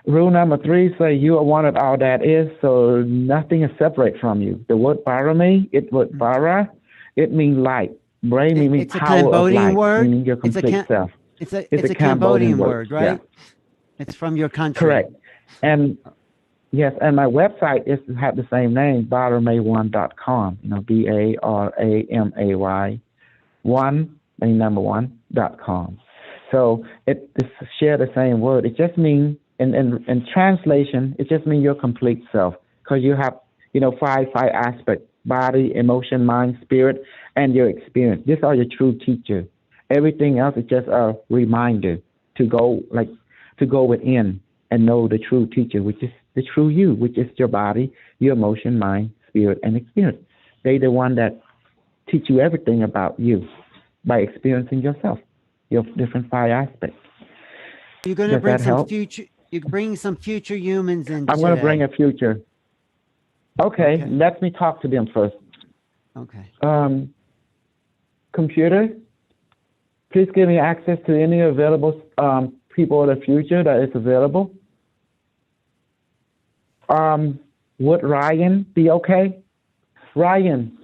rule number 3 say you are one of all that is, so nothing is separate from you. The word Bottomay, bara, it means light. Brahmi means power of light, meaning your complete self. It's a Cambodian word, right? Yeah. It's from your country. Correct. And yes, and my website is have the same name, Baramay1.com. BARAMAY 1.com. So it's share the same word. It just means in translation, it just means your complete self, because you have five aspects: body, emotion, mind, spirit, and your experience. These are your true teacher. Everything else is just a reminder to go within and know the true teacher, which is the true you, which is your body, your emotion, mind, spirit, and experience. They're the one that teach you everything about you by experiencing yourself, your different 5 aspects. You're going to bring some future. You're bringing some future humans in. I'm going to bring a future. Okay, let me talk to them first. Okay. Computer, please give me access to any available people of the future that is available. Would Ryan be okay? Ryan,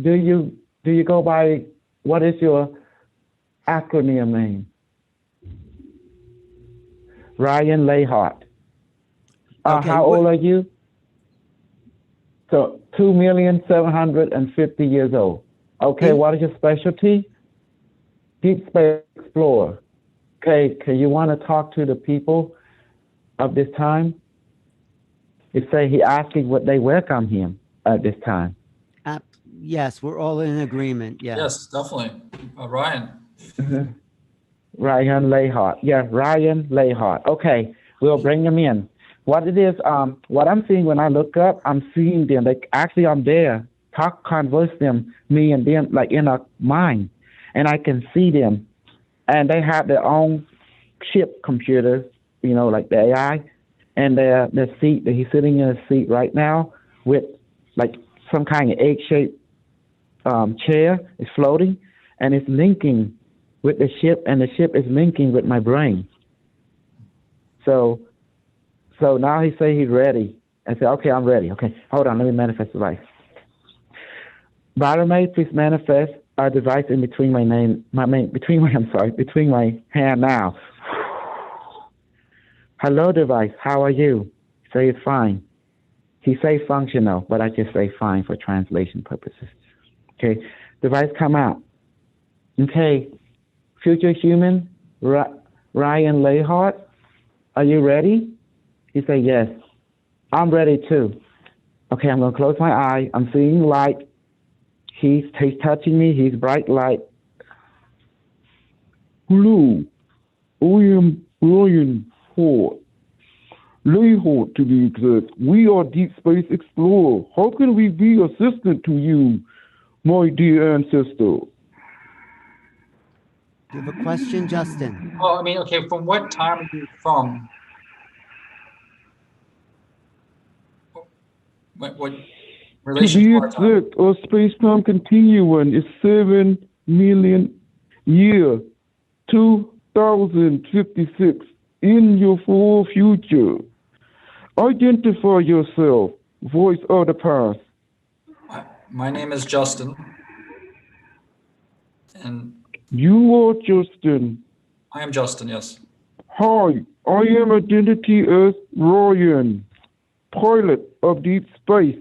do you go by, what is your acronym name? Ryan Layhart. How old are you? So 2,750,000 years old. Okay, what is your specialty? Deep space explorer. Okay, you want to talk to the people of this time? It say he asking what they welcome him at this time. Yes, we're all in agreement. Yeah. Yes, definitely. Ryan. Ryan Layhart. Yeah, Ryan Layhart. Okay, we'll bring him in. What it is, what I'm seeing when I look up, I'm seeing them. Like, actually, I'm there. Converse them, me and them, like in a mind. And I can see them. And they have their own chip computers, like the AI. And their seat, he's sitting in a seat right now with like some kind of egg-shaped chair. It's floating, and it's linking with the ship, and the ship is linking with my brain. So now he say he's ready. I say, okay, I'm ready. Okay, hold on, let me manifest the life. Bottomay, please manifest a device in between my hand now. Hello, device. How are you? Say it's fine. He say functional, but I just say fine for translation purposes. Okay, device come out. Okay, future human, Ryan Layhart, are you ready? He say yes. I'm ready too. Okay, I'm gonna close my eye. I'm seeing light. He's touching me. He's bright light. Hello, I am Ryan Layhart to be exact. We are Deep Space Explorer. How can we be assistant to you, my dear ancestor? Do you have a question, Justin? Oh, I mean, okay, from what time are you from? What relation to be to our time? exact, our space-time continuum is 7 million year 2056 in your full future. Identify yourself, voice of the past. My name is Justin. And you are Justin. I am Justin, yes. Hi, I am identity as Ryan, pilot of Deep Space.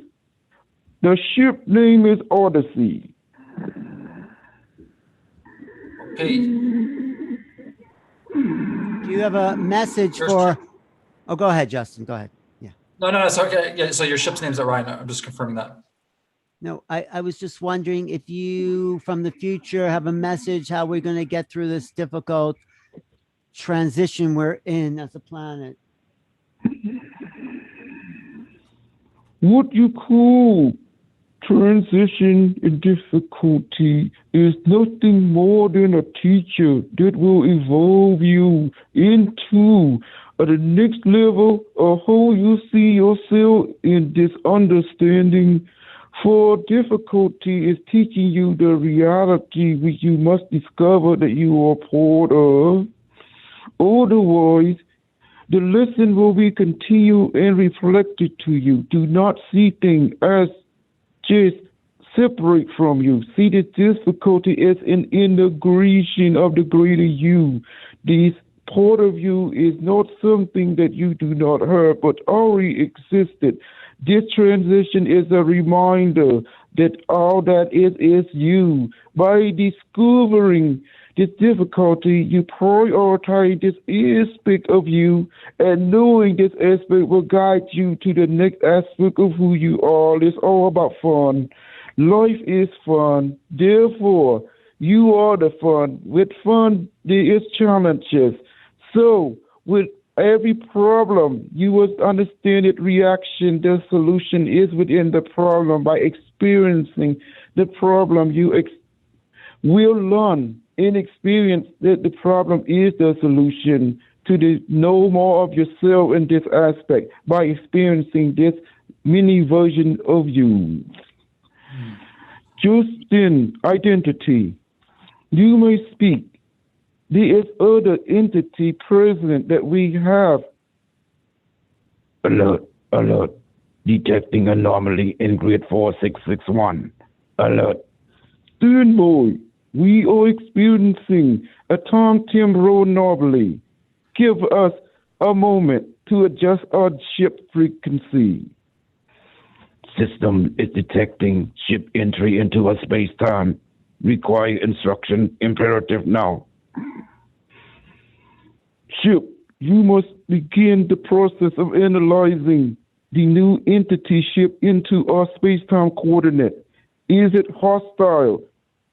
The ship name is Odyssey. Okay. Do you have a message for... Oh, go ahead, Justin. Go ahead. Yeah. No, it's okay. Yeah, so your ship's name's Ryan. I'm just confirming that. No, I was just wondering if you from the future have a message how we're going to get through this difficult transition we're in as a planet. What you call transition and difficulty is nothing more than a teacher that will evolve you into the next level of how you see yourself in this understanding. For difficulty is teaching you the reality which you must discover that you are part of. Otherwise, the lesson will be continued and reflected to you. Do not see things as just separate from you. See the difficulty as an integration of the greater you. This part of you is not something that you do not have, but already existed. This transition is a reminder that all that is you. By discovering this difficulty, you prioritize this aspect of you, and knowing this aspect will guide you to the next aspect of who you are. It's all about fun. Life is fun. Therefore, you are the fun. With fun, there is challenges. So, with every problem, you must understand its reaction. The solution is within the problem. By experiencing the problem, you will learn and experience that the problem is the solution to know more of yourself in this aspect by experiencing this mini version of you. Just in identity, you may speak. There is other entity present that we have. Alert, alert. Detecting anomaly in grid 4661. Alert. Stand by. We are experiencing a time-temporal anomaly. Give us a moment to adjust our ship frequency. System is detecting ship entry into a space-time. Require instruction imperative now. Ship, you must begin the process of analyzing the new entity ship into our space-time coordinate. Is it hostile?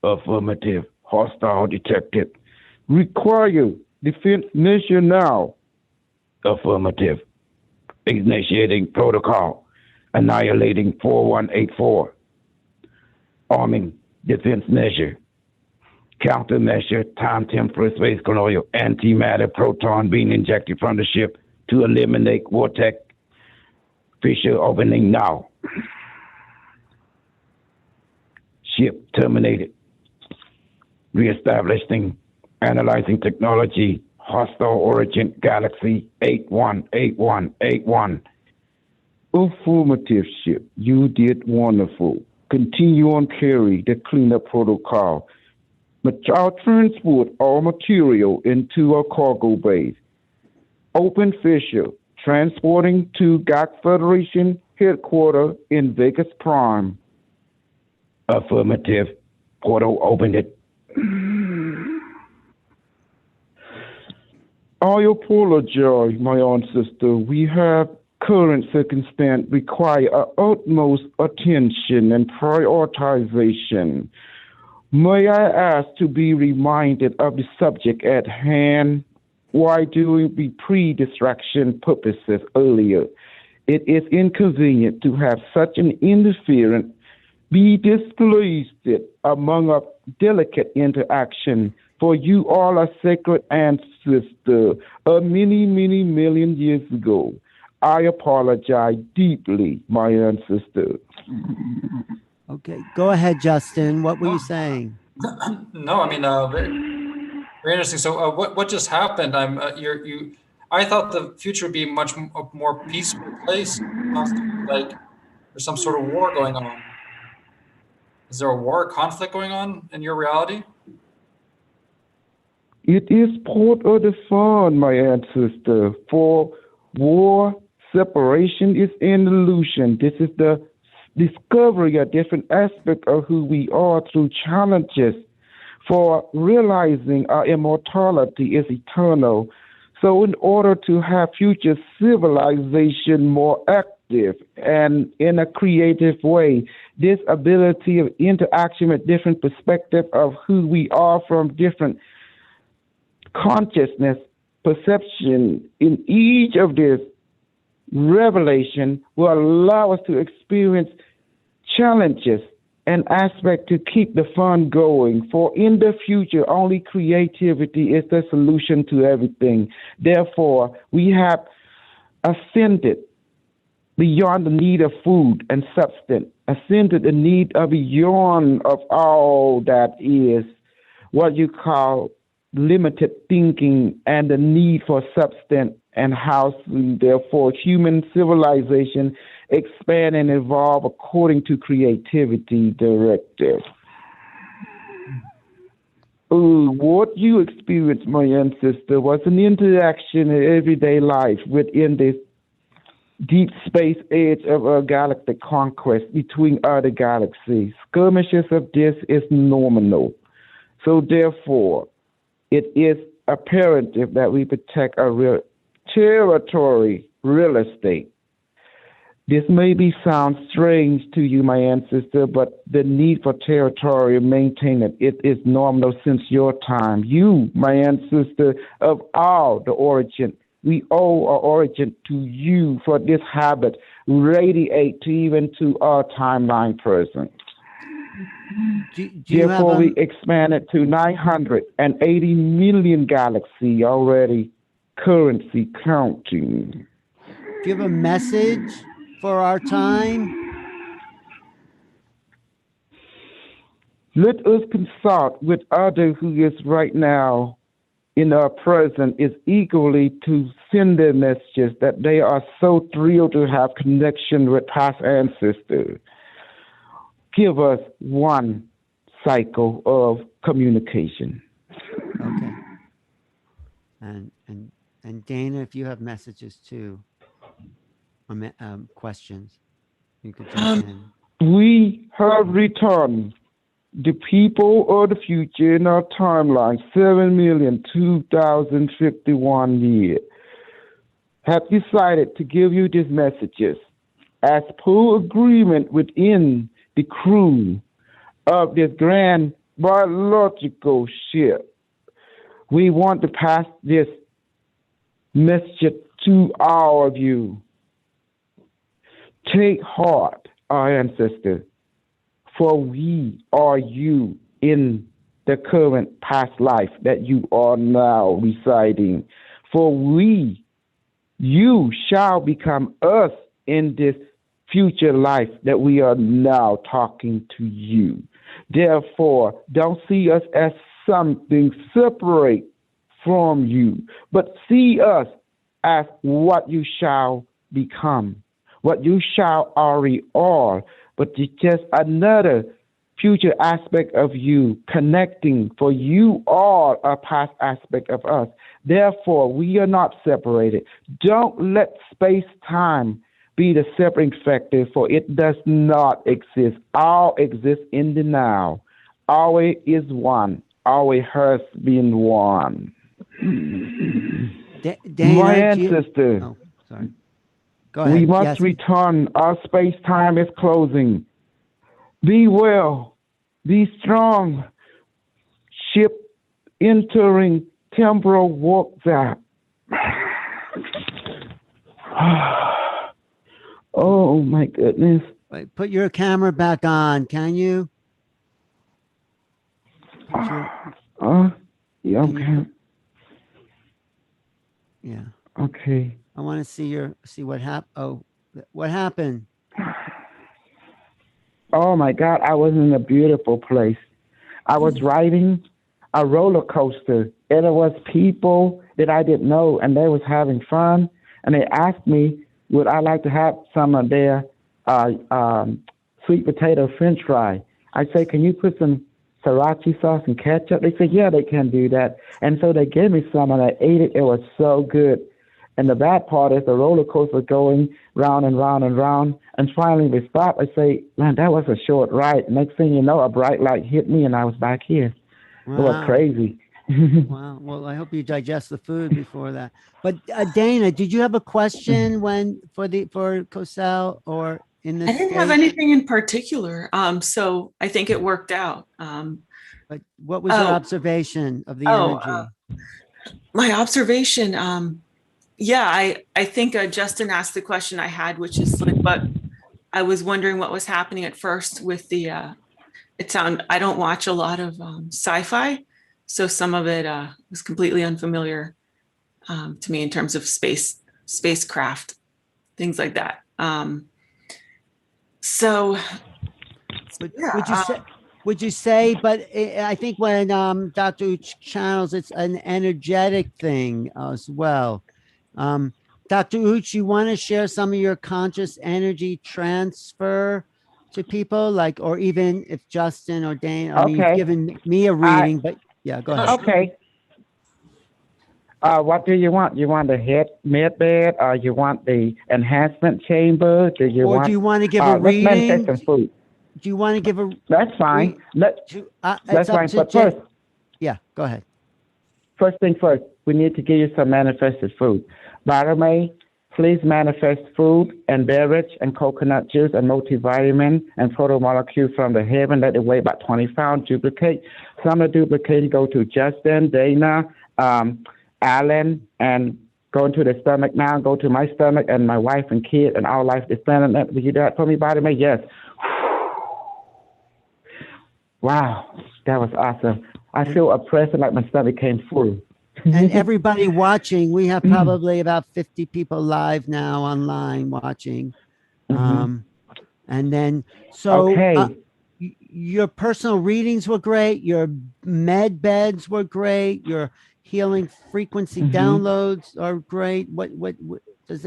Affirmative. Hostile detected. Require defense measure now. Affirmative. Initiating protocol. Annihilating 4184. Arming defense measure. Countermeasure, time temporal space colonial antimatter proton being injected from the ship to eliminate vortex fissure opening now. Ship terminated. Reestablishing analyzing technology. Hostile origin galaxy 818181. Affirmative, ship. You did wonderful. Continue on carry the cleanup protocol. I'll transport all material into a cargo base. Open fissure, transporting to GAC Federation headquarters in Vegas Prime. Affirmative. Portal opened it. I apologize, my ancestor. We have current circumstance require our utmost attention and prioritization. May I ask to be reminded of the subject at hand? Why doing the pre-distraction purposes earlier? It is inconvenient to have such an interference be displeased among a delicate interaction, for you all are sacred ancestor of many, many million years ago. I apologize deeply, my ancestor. Okay, go ahead, Justin. What were you saying? No, I mean, very, very interesting. So, what just happened? I thought the future would be much more peaceful place. Like there's some sort of war going on. Is there a war, conflict going on in your reality? It is part of the fun, my ancestor. For war, separation is an illusion. This is the discovery of different aspects of who we are through challenges. For realizing our immortality is eternal. So in order to have future civilization more perspective and in a creative way. This ability of interaction with different perspective of who we are from different consciousness, perception in each of this revelation will allow us to experience challenges and aspect to keep the fun going. For in the future, only creativity is the solution to everything. Therefore, we have ascended beyond the need of food and substance, ascended the need of beyond of all that is what you call limited thinking and the need for substance and housing. Therefore, human civilization expand and evolve according to creativity directive. What you experienced, my ancestor, was an interaction in everyday life within this deep space edge of a galactic conquest between other galaxies. Skirmishes of this is nominal. So therefore, it is imperative that we protect our real territory, real estate. This maybe sound strange to you, my ancestor, but the need for territory maintain it is normal since your time. You, my ancestor, of all the origin, we owe our origin to you for this habit radiate to even to our timeline present. Therefore, we expanded to 980 million galaxy already, currency counting. Do you have a message for our time? Let us consult with others who is right now in our present is equally to send their messages that they are so thrilled to have connection with past ancestors. Give us one cycle of communication. Okay. And Dana, if you have messages too, questions, you could jump in. We have returned the people of the future in our timeline, 7,002,051 years, have decided to give you these messages as per agreement within the crew of this grand biological ship. We want to pass this message to all of you. Take heart, our ancestors, for we are you in the current past life that you are now residing. For you shall become us in this future life that we are now talking to you. Therefore, don't see us as something separate from you, but see us as what you shall become, what you shall already are, but it's just another future aspect of you connecting, for you are a past aspect of us. Therefore, we are not separated. Don't let space-time be the separating factor, for it does not exist. All exists in the now. Always is one. Always has been one. Dana, my ancestor. Oh, sorry. Go ahead. We must Yes. return. Our space-time is closing. Be well. Be strong. Ship entering temporal warp zap. Oh, my goodness. Wait, put your camera back on, can you? Yeah, okay. Yeah. Okay. I want to see what happened. Oh, what happened? Oh my God, I was in a beautiful place. I was riding a roller coaster, and it was people that I didn't know, and they was having fun, and they asked me, would I like to have some of their sweet potato French fry? I say, can you put some sriracha sauce and ketchup? They said, yeah, they can do that. And so they gave me some, and I ate it. It was so good. And the bad part is the roller coaster was going round and round and round. And finally we stopped. I say, man, that was a short ride. Next thing you know, a bright light hit me and I was back here. Wow. It was crazy. Wow. Well, I hope you digest the food before that. But Dana, did you have a question for Cosell or in I this didn't have state? anything in particular. So I think it worked out. But what was your observation of the energy? My observation, I think Justin asked the question I had, which is like, but I was wondering what was happening at first with the, I don't watch a lot of sci-fi. So some of it was completely unfamiliar to me in terms of spacecraft, things like that. Would you say, but I think when Dr. Uch channels, it's an energetic thing as well. Dr. Uch, you want to share some of your conscious energy transfer to people, like, or even if Justin or Dane, I mean, you've given me a reading, but yeah, go ahead. Okay. What do you want? You want the med bed, or you want the enhancement chamber? Do you want to give a reading? Let's manifest some food. Do you want to give a? That's fine. That's fine. But first, yeah, go ahead. First thing first, we need to give you some manifested food. Barame, please manifest food and beverage and coconut juice and multivitamin and photomolecule from the heaven that they weigh about 20 pounds. Duplicate. Some of the duplicating go to Justin, Dana, Alan, and go into the stomach now. Go to my stomach and my wife and kid and our life is planet. Will you do that for me, Barame? Yes. Wow, that was awesome. I feel oppressed, like my stomach came full. And everybody watching, we have probably about 50 people live now online watching. And then, so your personal readings were great. Your med beds were great. Your healing frequency downloads are great. What does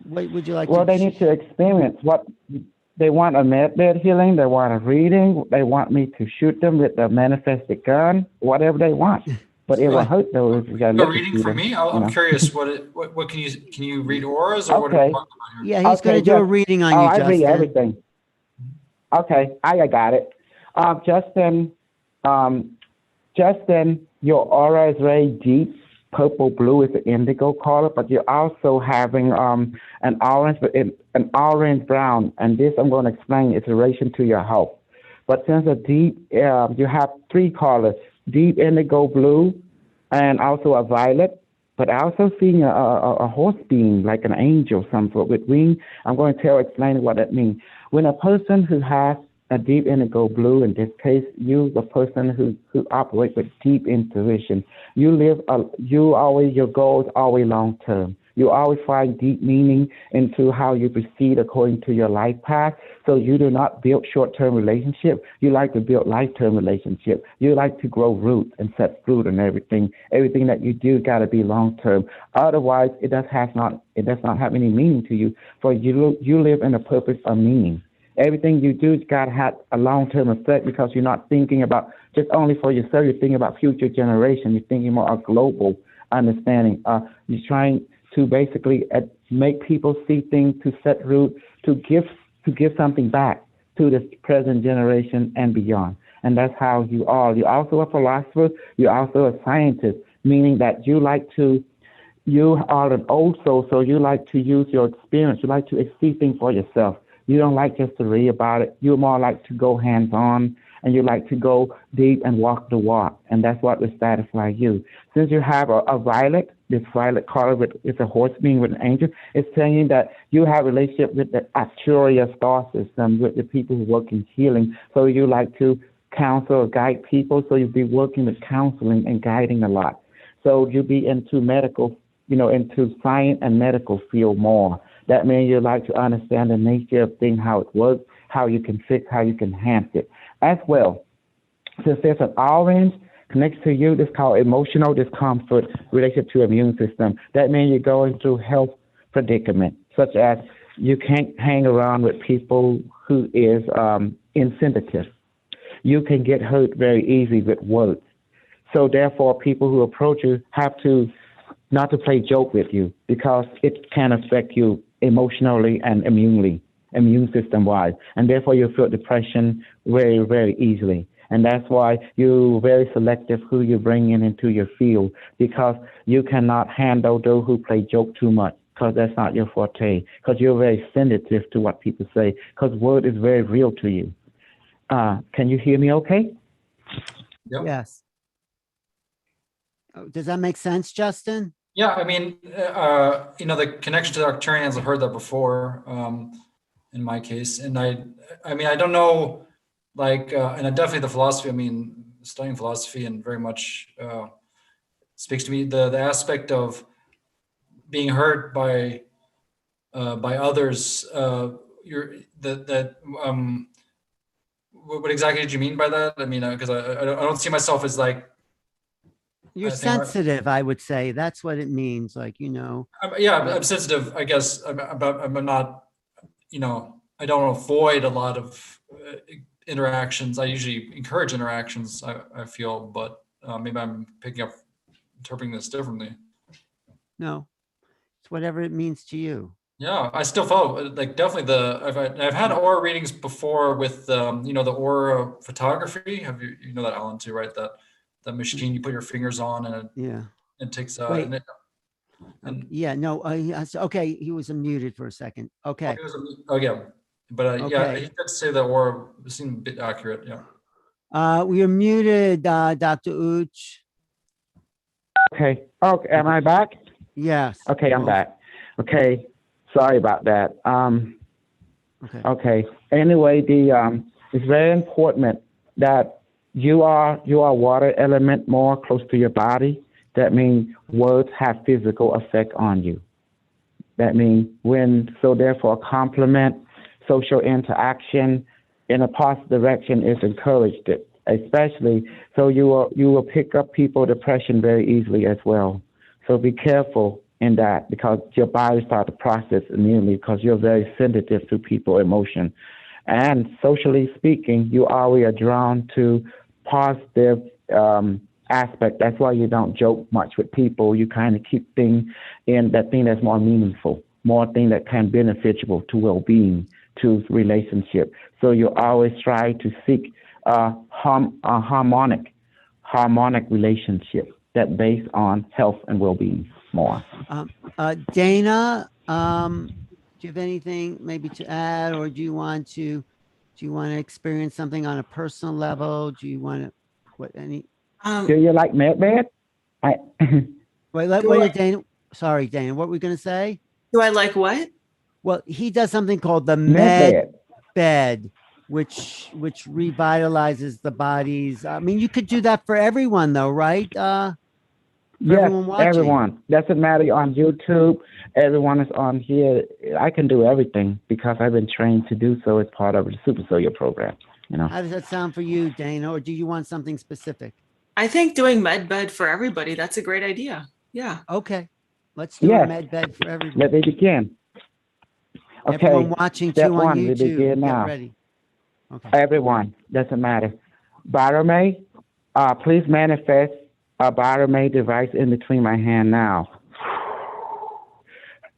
what would you like to? Well, they need to experience what. They want a med bed healing. They want a reading. They want me to shoot them with the manifested gun. Whatever they want, but it will hurt those. A reading for me. I'm curious. What can you read auras or what? Are you talking about here? Yeah, he's going to do a reading on you, Justin. I read everything. Okay, I got it. Justin, your aura is very deep. Purple blue is the indigo color, but you're also having an orange brown, and this I'm going to explain is in relation to your health. But since a deep, you have three colors: deep indigo blue, and also a violet. But I also seeing a horse being like an angel, some sort with wings. I'm going to explain what that means. When a person who has a deep indigo blue, in this case, you, the person who operates with deep intuition. Your goal is always long term. You always find deep meaning into how you proceed according to your life path. So you do not build short-term relationship. You like to build lifetime relationship. You like to grow roots and set fruit and everything. Everything that you do got to be long term. Otherwise, it does not have any meaning to you. For you live in a purpose of meaning. Everything you do has got to have a long-term effect because you're not thinking about just only for yourself. You're thinking about future generation. You're thinking more of global understanding. You're trying to basically make people see things, to set root, to give something back to the present generation and beyond. And that's how you are. You're also a philosopher. You're also a scientist, meaning that you are an old soul, so you like to use your experience. You like to see things for yourself. You don't like just to read about it. You more like to go hands-on, and you like to go deep and walk the walk, and that's what will satisfy you. Since you have a violet, this violet color it's a horse being with an angel, it's saying that you have a relationship with the Arcturus star system, with the people who work in healing. So you like to counsel or guide people, so you'll be working with counseling and guiding a lot. So you'll be into medical, into science and medical field more. That means you like to understand the nature of things, how it works, how you can fix, how you can enhance it. As well, since there's an orange next to you, this is called emotional discomfort related to immune system. That means you're going through health predicament, such as you can't hang around with people who is insensitive. You can get hurt very easily with words. So therefore, people who approach you have to not to play joke with you because it can affect you emotionally and immune system wise, and therefore you feel depression very, very easily. And that's why you're very selective who you bring in into your field, because you cannot handle those who play joke too much, because that's not your forte, because you're very sensitive to what people say, because word is very real to you. Can you hear me okay? Yep. Yes. Oh, does that make sense, Justin? Yeah, I mean, the connection to the Arcturians, I've heard that before, in my case. And I mean, I don't know, like, and definitely the philosophy, I mean, studying philosophy and very much speaks to me, the aspect of being heard by others. What exactly did you mean by that? I mean, because I don't see myself as like, You're I think sensitive, I would say. That's what it means. Like, I'm sensitive, I guess. I'm not, I don't avoid a lot of interactions. I usually encourage interactions, I feel, but maybe I'm interpreting this differently. no, it's whatever it means to you. Yeah, I still follow, like, definitely I've had aura readings before with the aura photography. You know that, Alan, too, right? That machine you put your fingers on and it takes Wait. and yeah, no, okay, he was unmuted for a second. Okay. Yeah, but Okay. yeah, he did say that aura seemed a bit accurate. Yeah. We are muted, Dr. Uch. Okay. Okay. Am I back? Yes. Okay, I'm back. Okay. Sorry about that. Okay. Anyway, it's very important that you are water element more close to your body. That means words have physical effect on you. That means therefore compliment, social interaction in a positive direction is encouraged, especially so you will pick up people depression very easily as well. So be careful in that, because your body starts to process immediately, because you're very sensitive to people's emotion. And socially speaking, you always are drawn to positive aspect. That's why you don't joke much with people. You kind of keep things in that thing that's more meaningful, more thing that can beneficial to well-being, to relationship. So you always try to seek a harmonic relationship that based on health and well-being more. Dana, do you have anything maybe to add, or do you want to experience something on a personal level? Do you want to do you like med? Wait, Dana. Sorry, Dana. What were we going to say? Do I like what? Well, he does something called the med bed, which revitalizes the bodies. I mean, you could do that for everyone, though, right? Yes, everyone. Doesn't matter on YouTube. Everyone is on here. I can do everything because I've been trained to do so as part of the Super Solar program. How does that sound for you, Dana? Or do you want something specific? I think doing med bed for everybody, that's a great idea. Yeah. Okay. Let's do a med bed for everybody. Let me begin. Okay. Everyone watching too on YouTube, we begin now. Get ready. Okay. Everyone, doesn't matter. Barome, please manifest a Barome device in between my hand now.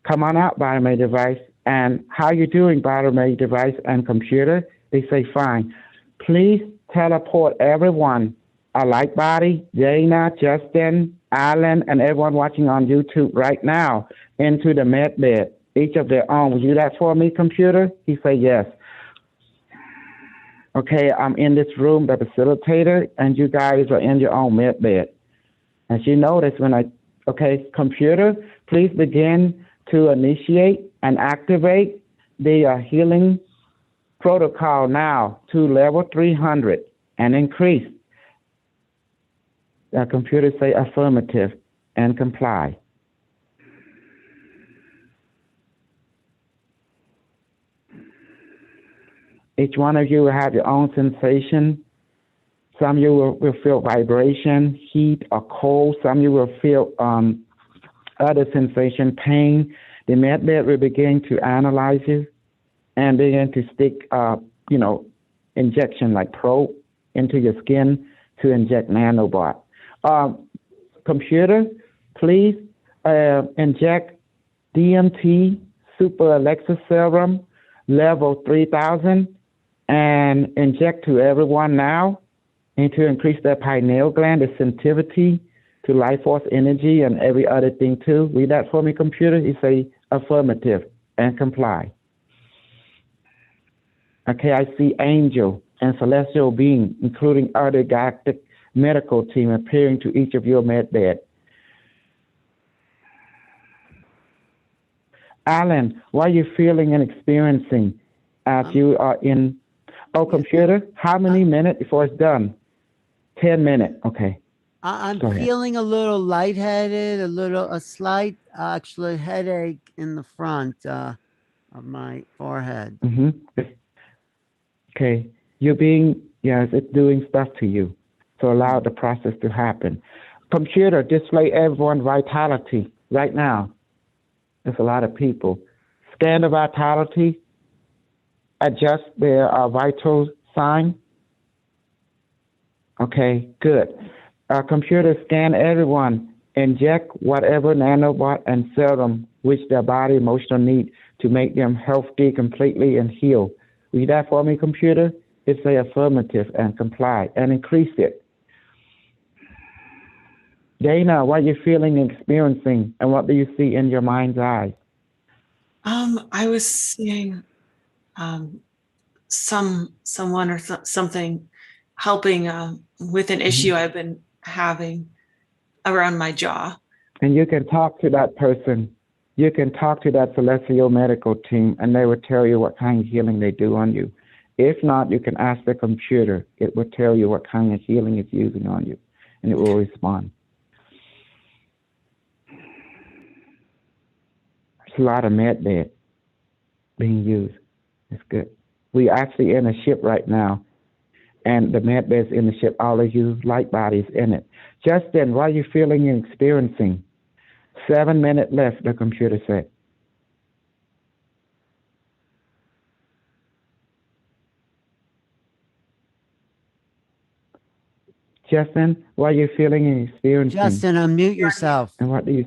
Come on out, Barome device. And how you doing, Barome device and computer? They say fine. Please teleport everyone, a light body, Dana, Justin, Alan, and everyone watching on YouTube right now into the med bed, each of their own. Will you do that for me, computer? He say yes. Okay, I'm in this room, the facilitator, and you guys are in your own med bed. As you notice okay, computer, please begin to initiate and activate the healing protocol now to level 300 and increase. The computer say affirmative and comply. Each one of you will have your own sensation. Some of you will feel vibration, heat, or cold. Some of you will feel other sensation, pain. The med bed will begin to analyze it and begin to stick, injection like probe into your skin to inject nanobot. Computer, please inject DMT Super Alexa Serum level 3000 and inject to everyone now and to increase their pineal gland, the sensitivity to life force energy and every other thing too. Read that for me, computer. You say affirmative and comply. Okay, I see angel and celestial being, including other galactic medical team appearing to each of your med bed. Alan, what are you feeling and experiencing as you are in? Oh, computer, how many minutes before it's done? 10 minutes. Okay. I'm Go ahead. feeling a little lightheaded, a slight, actually headache in the front of my forehead. Okay. You're being, yes, it's doing stuff to you. So allow the process to happen. Computer, display everyone's vitality right now. There's a lot of people. Scan the vitality. Adjust their vital sign. Okay, good. Computer, scan everyone. Inject whatever nanobot and serum which their body emotional need to make them healthy completely and heal. Read that for me, computer. It's a affirmative and comply and increase it. Dana, what are you feeling and experiencing, and what do you see in your mind's eye? I was seeing someone or something helping with an issue I've been having around my jaw. And you can talk to that person. You can talk to that celestial medical team, and they will tell you what kind of healing they do on you. If not, you can ask the computer. It will tell you what kind of healing it's using on you, and it will respond. There's a lot of med bed being used. It's good. We're actually in a ship right now, and the med beds in the ship all use light bodies in it. Justin, what are you feeling and experiencing? 7 minutes left, the computer said. Justin, what are you feeling and experiencing? Justin, unmute yourself. And what do you?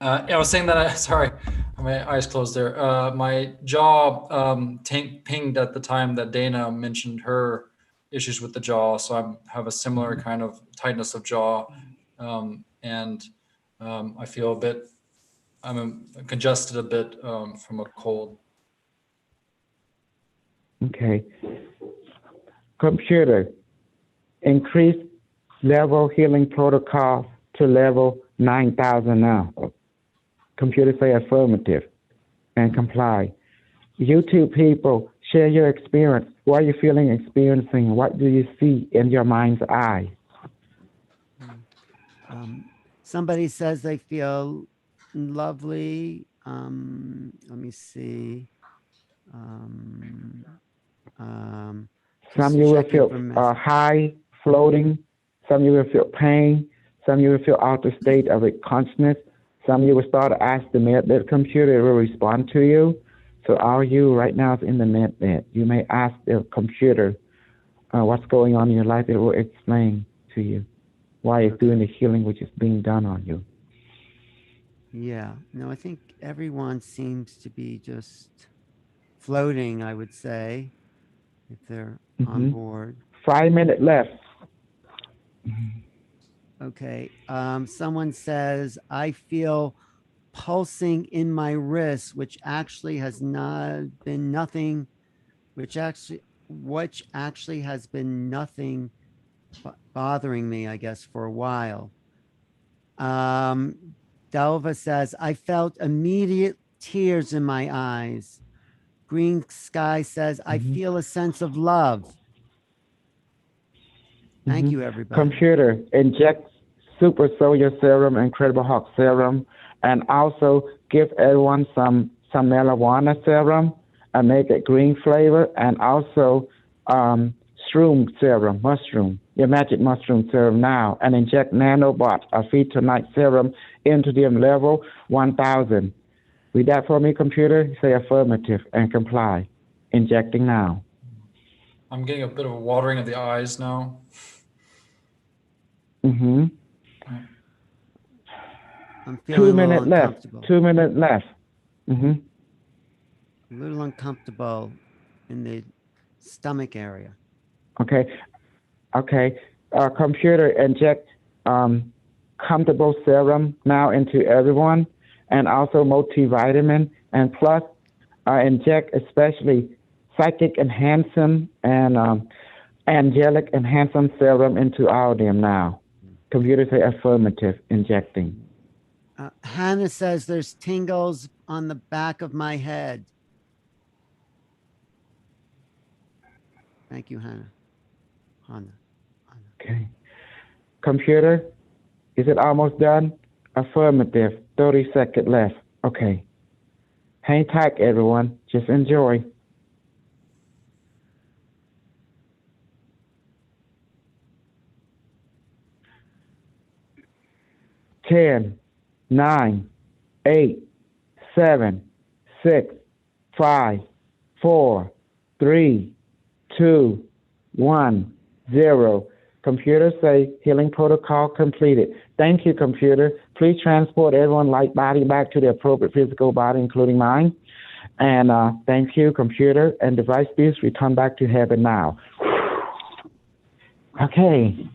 I was saying that, sorry, my eyes closed there. My jaw pinged at the time that Dana mentioned her issues with the jaw. So I have a similar kind of tightness of jaw. And I feel a bit, I'm congested a bit from a cold. Okay. Computer, increase level healing protocol to level 9,000 now. Computer say affirmative and comply. You two people, share your experience. What are you feeling, experiencing? What do you see in your mind's eye? Somebody says they feel lovely. Let me see. Some you will feel high, floating. Some you will feel pain. Some you will feel out of state of consciousness. Some you will start to ask the med bed computer, it will respond to you. So our you right now is in the med bed. You may ask the computer what's going on in your life. It will explain to you why it's doing the healing which is being done on you. Yeah. No, I think everyone seems to be just floating, I would say, if they're on board. 5 minutes left. Okay. Someone says, I feel pulsing in my wrist, which actually has not been nothing, which actually has been nothing bothering me, I guess, for a while. Delva says, I felt immediate tears in my eyes. Green Sky says, I feel a sense of love. Thank you, everybody. Computer, inject super solar serum, Incredible Hulk serum, and also give everyone some marijuana serum and make it green flavor, and also shroom serum, mushroom, your magic mushroom serum now, and inject nanobot, a feed tonight serum into them level 1,000. Read that for me, computer. Say affirmative and comply. Injecting now. I'm getting a bit of a watering of the eyes now. I'm feeling 2 minutes left. 2 minutes left. A little uncomfortable in the stomach area. Okay. Okay. Computer, inject comfortable serum now into everyone, and also multivitamin, and plus inject especially psychic and handsome and angelic and handsome serum into all of them now. Computer say affirmative, injecting. Hannah says there's tingles on the back of my head. Thank you, Hannah. Okay. Computer, is it almost done? Affirmative. 30 seconds left. Okay. Hang tight, everyone. Just enjoy. Ten, 9, 8, 7, 6, 5, 4, 3, 2, 1, 0. Computer say healing protocol completed. Thank you, computer. Please transport everyone light body back to the appropriate physical body, including mine. And thank you, computer. And device beast, return back to heaven now. Okay.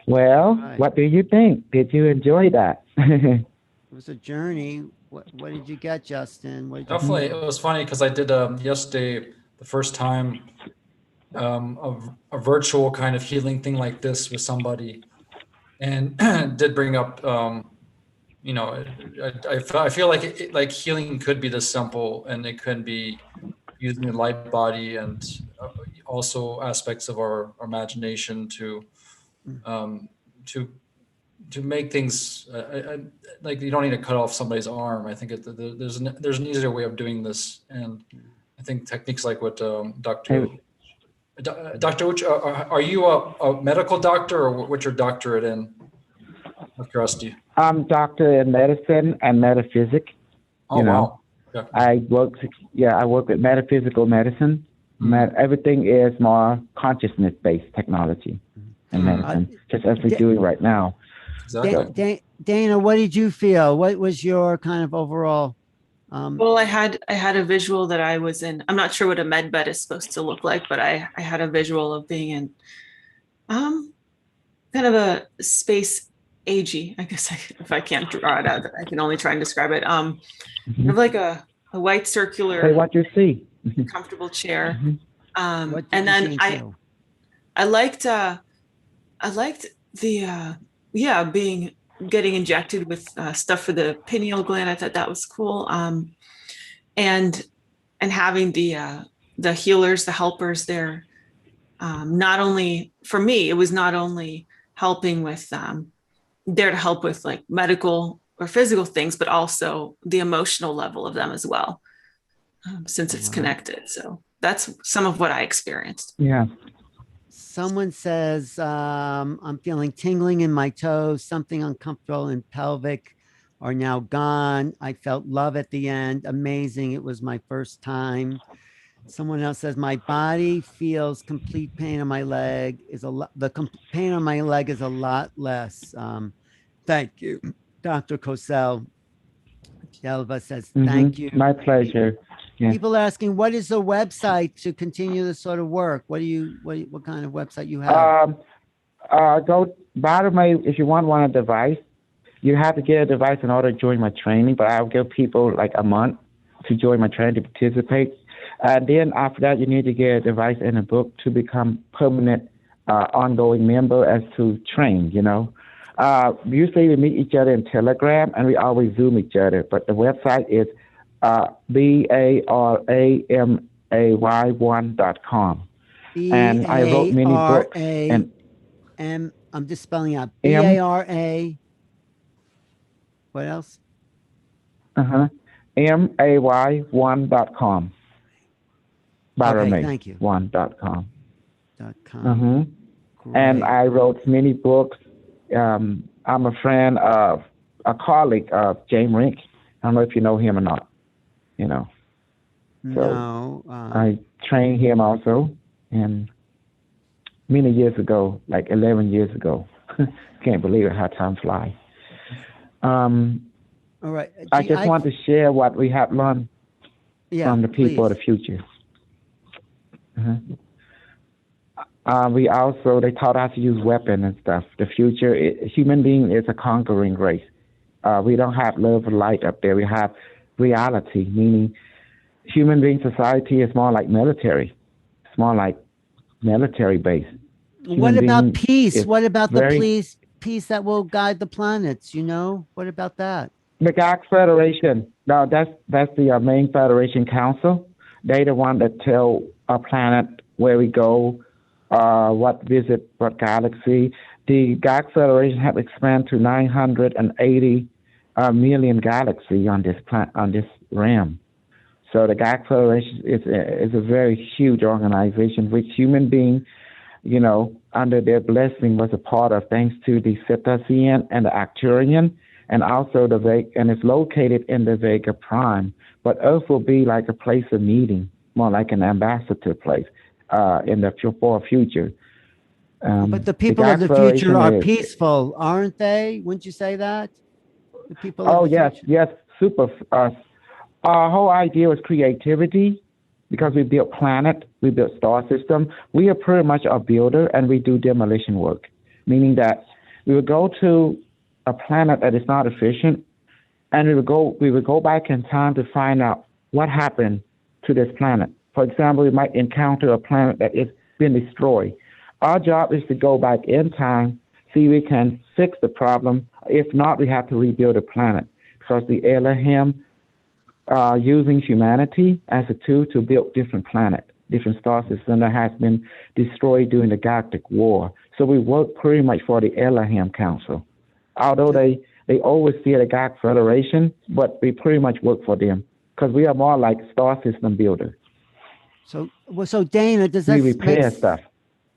Well, what do you think? Did you enjoy that? It was a journey. What did you get, Justin? What did you Definitely, it was funny because I did yesterday the first time a virtual kind of healing thing like this with somebody, and did bring up you know, I feel like like healing could be this simple, and it could be using the light body and also aspects of our imagination to to make things like you don't need to cut off somebody's arm. I think there's an easier way of doing this, and I think techniques like what Dr. Uch, are you a medical doctor, or what's your doctorate in? Curiosity. I'm doctor in medicine and metaphysics. Oh, wow. Yeah. I work with metaphysical medicine. Everything is more consciousness-based technology and medicine, just as we're doing right now. Exactly. Dana, what did you feel? What was your kind of overall? Well, I had a visual that I was in. I'm not sure what a med bed is supposed to look like, but I had a visual of being in kind of a space agey. I guess if I can't draw it out, I can only try and describe it. Kind of like a white circular. Say what you see. Comfortable chair. What And then I liked the getting injected with stuff for the pineal gland. I thought that was cool. And having the healers, the helpers there. Not only for me, it was not only helping with there to help with like medical or physical things, but also the emotional level of them as well, since it's connected. So that's some of what I experienced. Yeah. Someone says, I'm feeling tingling in my toes, something uncomfortable in pelvic are now gone. I felt love at the end. Amazing. It was my first time. Someone else says, my body feels complete pain on my leg is pain on my leg is a lot less. Thank you. Dr. Cosell. Jelva says, thank you. My pleasure. Yeah. People are asking, what is the website to continue this sort of work? What kind of website you have? Go bottom way, if you want one device, you have to get a device in order to join my training, but I'll give people like a month to join my training to participate. And then after that, you need to get a device and a book to become permanent, ongoing member as to train, you know. Usually we meet each other in Telegram and we always Zoom each other, but the website is BARAMAY1.com. And I wrote many books. And I'm just spelling out BARA. What else? MAY1.com. Okay, thank you. One.com. Great. And I wrote many books. I'm a friend of a colleague of James Rink. I don't know if you know him or not. You know. No. I trained him also, and many years ago, like 11 years ago. Can't believe it, how time flies. All right. I just want to share what we have learned from the people of the future. They taught us to use weapons and stuff. The future, human being is a conquering race. We don't have love and light up there. We have reality, meaning human being society is more like military. It's more like military based. What about peace? What about the very, peace that will guide the planets? What about that? The Galactic Federation. No, that's the main Federation Council. They the one that tell our planet where we go, what visit, what galaxy. The Galactic Federation have expanded to 980 million galaxy on this realm. So the Galactic Federation is a very huge organization, which human beings, under their blessing was a part of, thanks to the Cetacean and the Arcturian, and also and it's located in the Vega Prime. But Earth will be like a place of meeting, more like an ambassador place in the far future. But the people of the future are peaceful, aren't they? Wouldn't you say that? The people. Oh, yes, super. Our whole idea was creativity, because we built planet, we built star system. We are pretty much a builder, and we do demolition work, meaning that we would go to a planet that is not efficient, and we would go back in time to find out what happened to this planet. For example, we might encounter a planet that is been destroyed. Our job is to go back in time, see if we can fix the problem. If not, we have to rebuild the planet, because the Elohim using humanity as a tool to build different planets, different star systems that has been destroyed during the Galactic War. So we work pretty much for the Elohim Council. Although they oversee the Galactic Federation, but we pretty much work for them, because we are more like star system builders. So Dana, does that we repair stuff?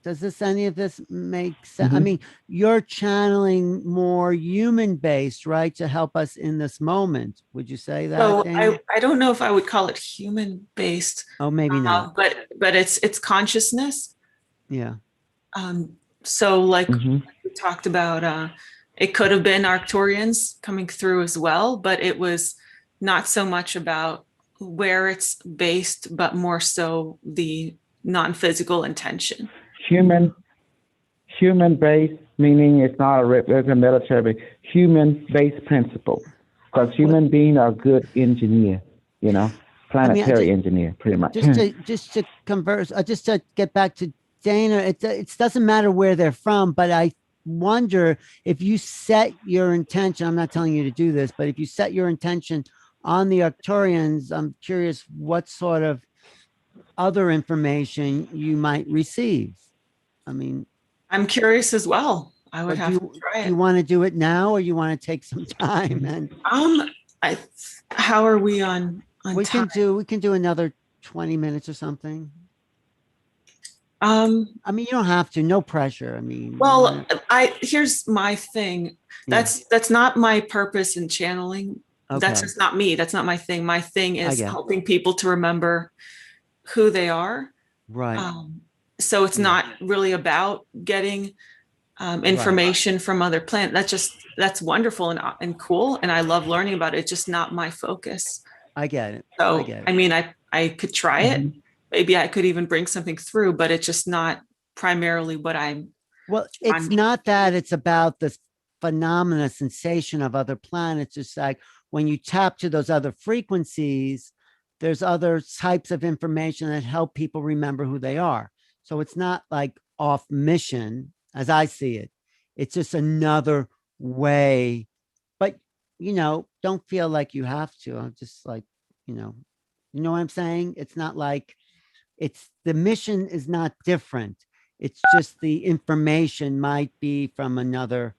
Does any of this make sense? Mm-hmm. I mean, you're channeling more human based, right, to help us in this moment. Would you say that? So Dana? I don't know if I would call it human based. Oh, maybe not. But it's consciousness. Yeah. So like Mm-hmm. we talked about, it could have been Arcturians coming through as well, but it was not so much about where it's based, but more so the non-physical intention. Human based, meaning it's not a military, human based principle, because human beings are good engineer, planetary engineer, pretty much. Just to converse, just to get back to Dana, it doesn't matter where they're from, but I wonder if you set your intention. I'm not telling you to do this, but if you set your intention on the Arcturians, I'm curious what sort of other information you might receive. I mean, I'm curious as well. I would have to try it. You want to do it now, or you want to take some time? And how are we on time? We can do another 20 minutes or something. I mean, you don't have to. No pressure. I mean, well, here's my thing. That's not my purpose in channeling. Okay. That's just not me. That's not my thing. My thing is helping people to remember who they are. Right. So it's not really about getting information from other planets. That's wonderful and cool, and I love learning about it. It's just not my focus. I get it. So I mean, I could try it. Maybe I could even bring something through, but it's just not primarily what I'm. Well, it's not that. It's about the phenomena, sensation of other planets. It's like when you tap to those other frequencies, there's other types of information that help people remember who they are. So it's not like off mission as I see it. It's just another way, but don't feel like you have to. I'm just like, you know what I'm saying? It's not like the mission is not different. It's just the information might be from another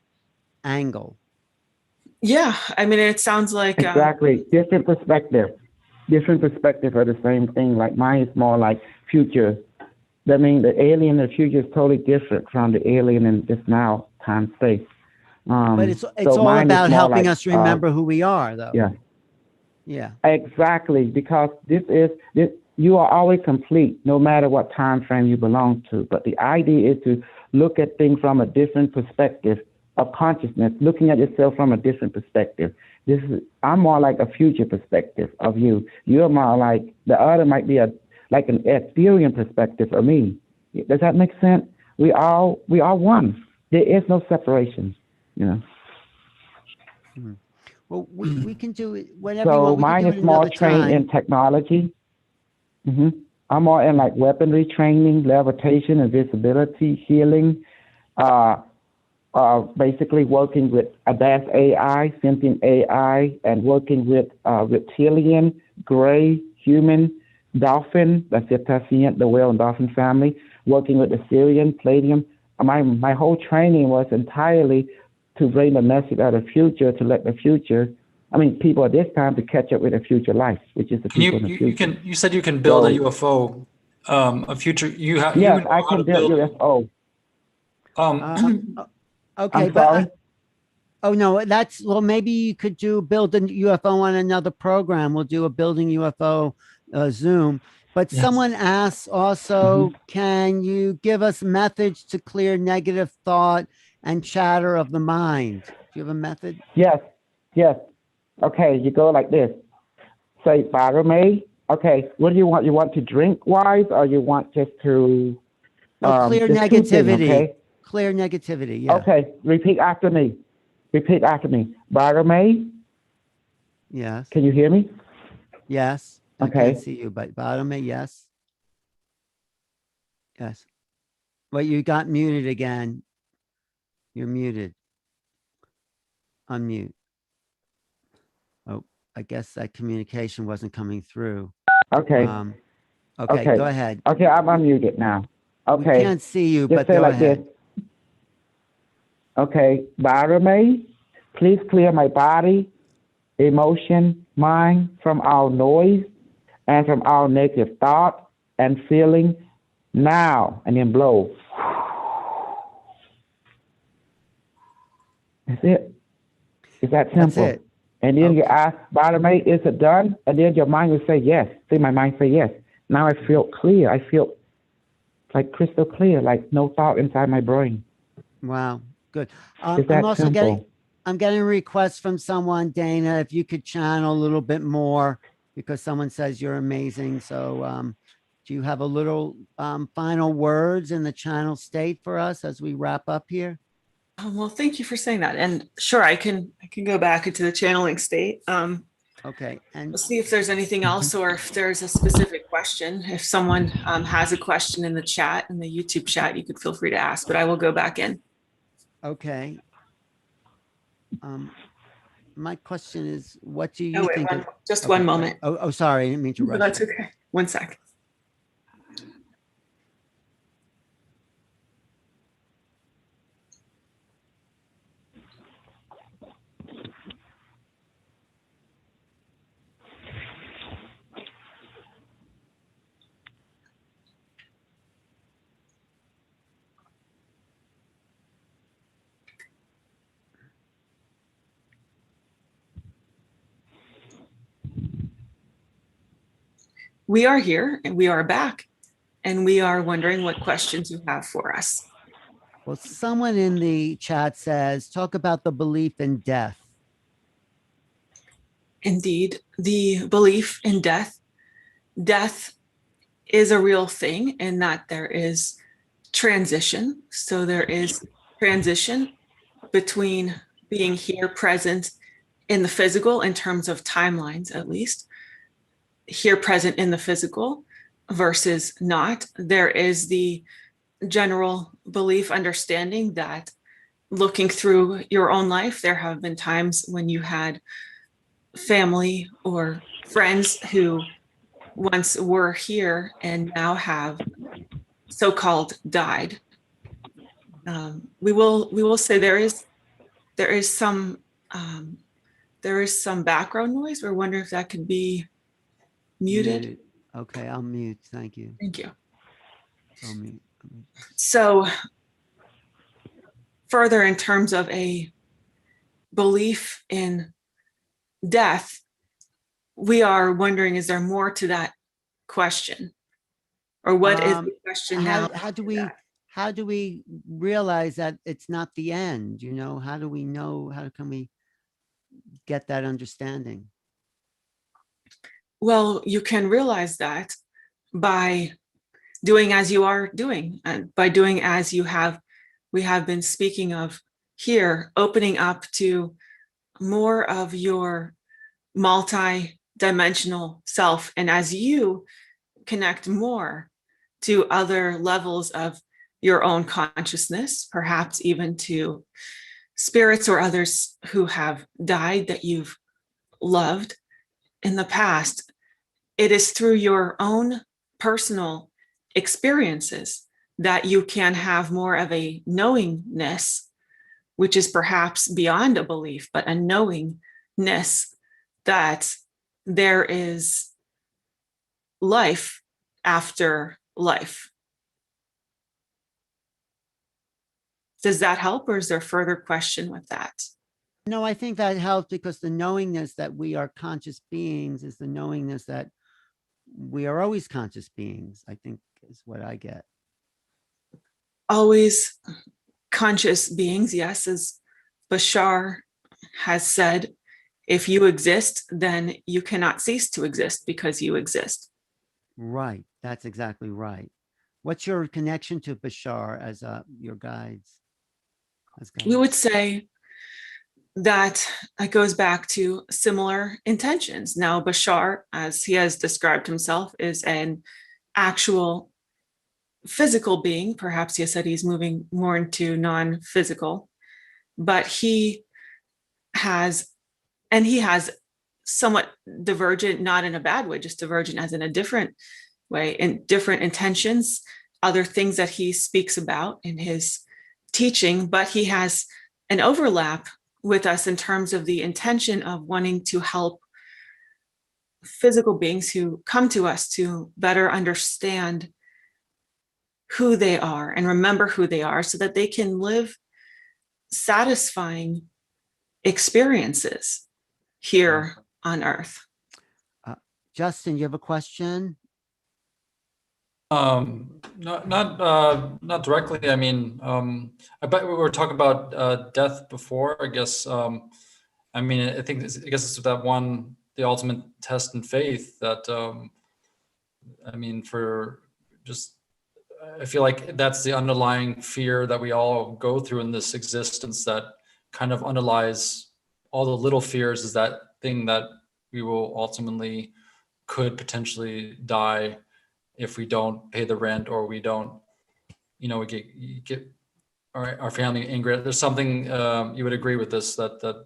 angle. Yeah. I mean, it sounds like exactly different perspective of the same thing. Like mine is more like future. That means the alien in the future is totally different from the alien in this now time space. But it's all about helping us remember who we are, though. Yeah. Yeah. Exactly, because this you are always complete, no matter what time frame you belong to. But the idea is to look at things from a different perspective of consciousness, looking at yourself from a different perspective. I'm more like a future perspective of you. You're more like the other might be like an ethereal perspective of me. Does that make sense? We all one. There is no separation, you know. Well, we can do it whenever you So want. We can mine do it is more another trained in time. technology. I'm more in like weaponry training, levitation, invisibility, healing, basically working with advanced AI, sentient AI, and working with reptilian, gray, human, dolphin, that's the Tessian, the whale and dolphin family, working with the Syrian, Palladium. My whole training was entirely to bring the message of the future, to let the future, people at this time to catch up with the future life, which is the people in the future. You said you can build a UFO, a future. Yes, you know I how can to build UFO. Okay, I'm sorry? Oh no, maybe you could build a UFO on another program. We'll do a building UFO Zoom. But Yes. someone asks also, can you give us methods to clear negative thought and chatter of the mind? Do you have a method? Yes. Okay, you go like this. Say, Barame. Okay, what do you want? You want to drink wise, or you want just to clear just two things, negativity. okay? Clear negativity, yeah. Okay, repeat after me. Barame. Yes. Can you hear me? Yes. I Okay. can't see you, but Barame, yes. Yes. Well, you got muted again. You're muted. Unmute. Oh, I guess that communication wasn't coming through. Okay. Okay, go ahead. Okay, I'm unmuted now. Okay. We can't see you, Just but say go like ahead. this. Okay, Barame, please clear my body, emotion, mind from all noise and from all negative thought and feeling now, and then blow. That's it. It's that simple. That's it. And then you ask, Barame, is it done? And then your mind will say yes. See, my mind say yes. Now I feel clear. I feel like crystal clear, like no thought inside my brain. Wow, good. It's that I'm also simple. getting a request from someone, Dana, if you could channel a little bit more, because someone says you're amazing. So do you have a little final words in the channel state for us as we wrap up here? Well, thank you for saying that. And sure, I can go back into the channeling state. Okay. And We'll see if there's anything else, or if there's a specific question. If someone has a question in the chat, in the YouTube chat, you could feel free to ask, but I will go back in. okay. My question is, what do you think? Just one moment. Oh, sorry. I didn't mean to rush. That's okay. One sec. We are here and we are back, and we are wondering what questions you have for us. Well, someone in the chat says, talk about the belief in death. Indeed, the belief in death. Death is a real thing in that there is transition. So there is transition between being here present in the physical, in terms of timelines at least, here present in the physical versus not. There is the general belief, understanding that looking through your own life, there have been times when you had family or friends who once were here and now have so-called died. We will say there is some background noise. We're wondering if that could be muted. Okay, I'll mute. Thank you. Thank you. I'll mute. So further, in terms of a belief in death, we are wondering, is there more to that question? Or what is the question now? How do we realize that it's not the end? You know, how do we know? How can we get that understanding? Well, you can realize that by doing as you are doing, and by doing as we have been speaking of here, opening up to more of your multi-dimensional self. And as you connect more to other levels of your own consciousness, perhaps even to spirits or others who have died that you've loved in the past, it is through your own personal experiences that you can have more of a knowingness, which is perhaps beyond a belief, but a knowingness that there is life after life. Does that help, or is there further question with that? No, I think that helps, because the knowingness that we are conscious beings is the knowingness that we are always conscious beings, I think, is what I get. Always conscious beings, yes, as Bashar has said, if you exist, then you cannot cease to exist because you exist. Right. That's exactly right. What's your connection to Bashar as your guides? We would say that it goes back to similar intentions. Now, Bashar, as he has described himself, is an actual physical being. Perhaps he has said he's moving more into non-physical, but he has somewhat divergent, not in a bad way, just divergent as in a different way, in different intentions, other things that he speaks about in his teaching, but he has an overlap with us in terms of the intention of wanting to help physical beings who come to us to better understand who they are and remember who they are so that they can live satisfying experiences here on Earth. Justin, you have a question? Not directly. I mean, I bet we were talking about death before. I guess. I mean, I guess it's that one, the ultimate test in faith. That I mean, I feel like that's the underlying fear that we all go through in this existence. That kind of underlies all the little fears. Is that thing that we will ultimately could potentially die if we don't pay the rent, or we don't, we get our family angry. There's something you would agree with this, and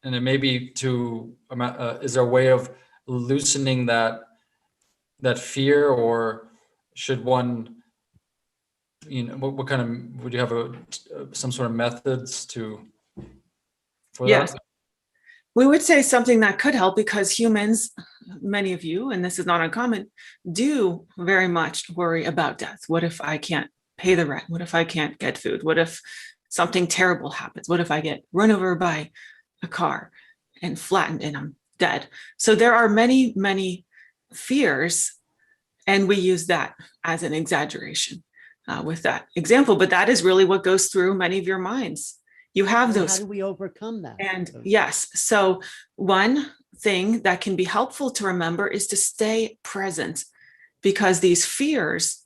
it may be is there a way of loosening that fear, or should one, what kind of, would you have some sort of methods for Yes. that? We would say something that could help, because humans, many of you, and this is not uncommon, do very much worry about death. What if I can't pay the rent? What if I can't get food? What if something terrible happens? What if I get run over by a car and flattened and I'm dead? So there are many, many fears, and we use that as an exaggeration with that example, but that is really what goes through many of your minds. You have those. How do we overcome that? And yes, so one thing that can be helpful to remember is to stay present, because these fears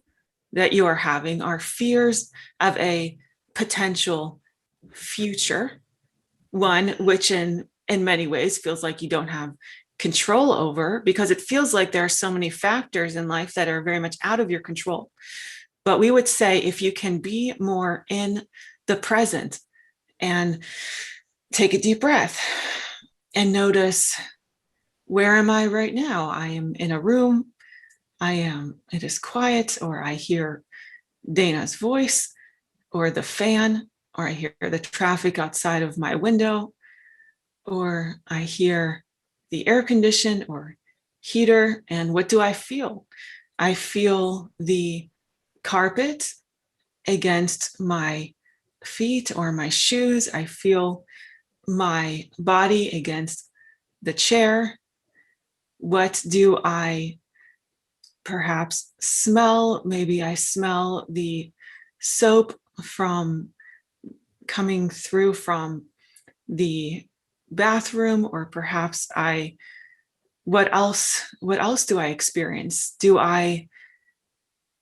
that you are having are fears of a potential future, one which in many ways feels like you don't have control over, because it feels like there are so many factors in life that are very much out of your control. But we would say, if you can be more in the present and take a deep breath and notice, where am I right now? I am in a room. It is quiet, or I hear Dana's voice, or the fan, or I hear the traffic outside of my window, or I hear the air condition or heater. And what do I feel? I feel the carpet against my feet or my shoes. I feel my body against the chair. What do I perhaps smell? Maybe I smell the soap coming through from the bathroom, or perhaps what else do I experience? Do I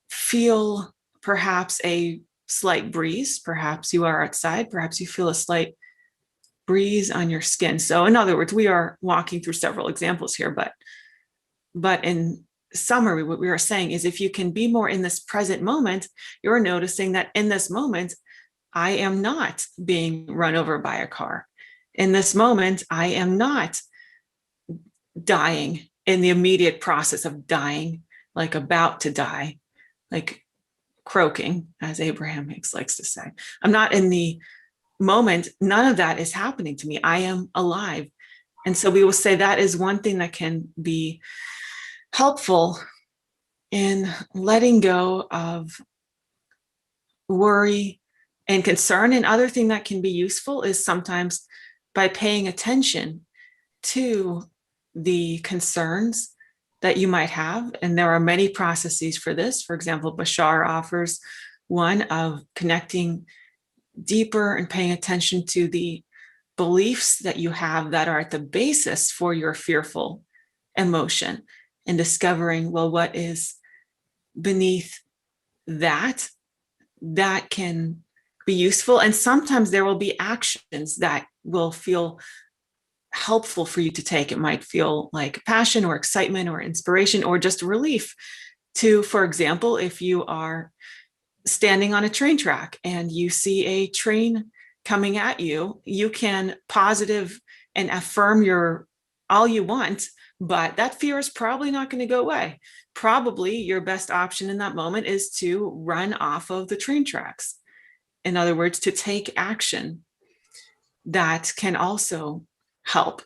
feel perhaps a slight breeze. Perhaps you are outside, perhaps you feel a slight breeze on your skin. So in other words, we are walking through several examples here, but in summary, what we are saying is if you can be more in this present moment, you're noticing that in this moment, I am not being run over by a car. In this moment, I am not dying in the immediate process of dying, like about to die, like croaking, as Abraham Hicks likes to say. I'm not in the moment. None of that is happening to me. I am alive. And so we will say that is one thing that can be helpful in letting go of worry and concern. And other thing that can be useful is sometimes by paying attention to the concerns that you might have. And there are many processes for this. For example, Bashar offers one of connecting deeper and paying attention to the beliefs that you have that are at the basis for your fearful emotion, and discovering, well, what is beneath that can be useful. And sometimes there will be actions that will feel helpful for you to take. It might feel like passion or excitement or inspiration or just relief to, for example, if you are standing on a train track and you see a train coming at you, you can positive and affirm all you want, but that fear is probably not going to go away. Probably your best option in that moment is to run off of the train tracks. In other words, to take action that can also help.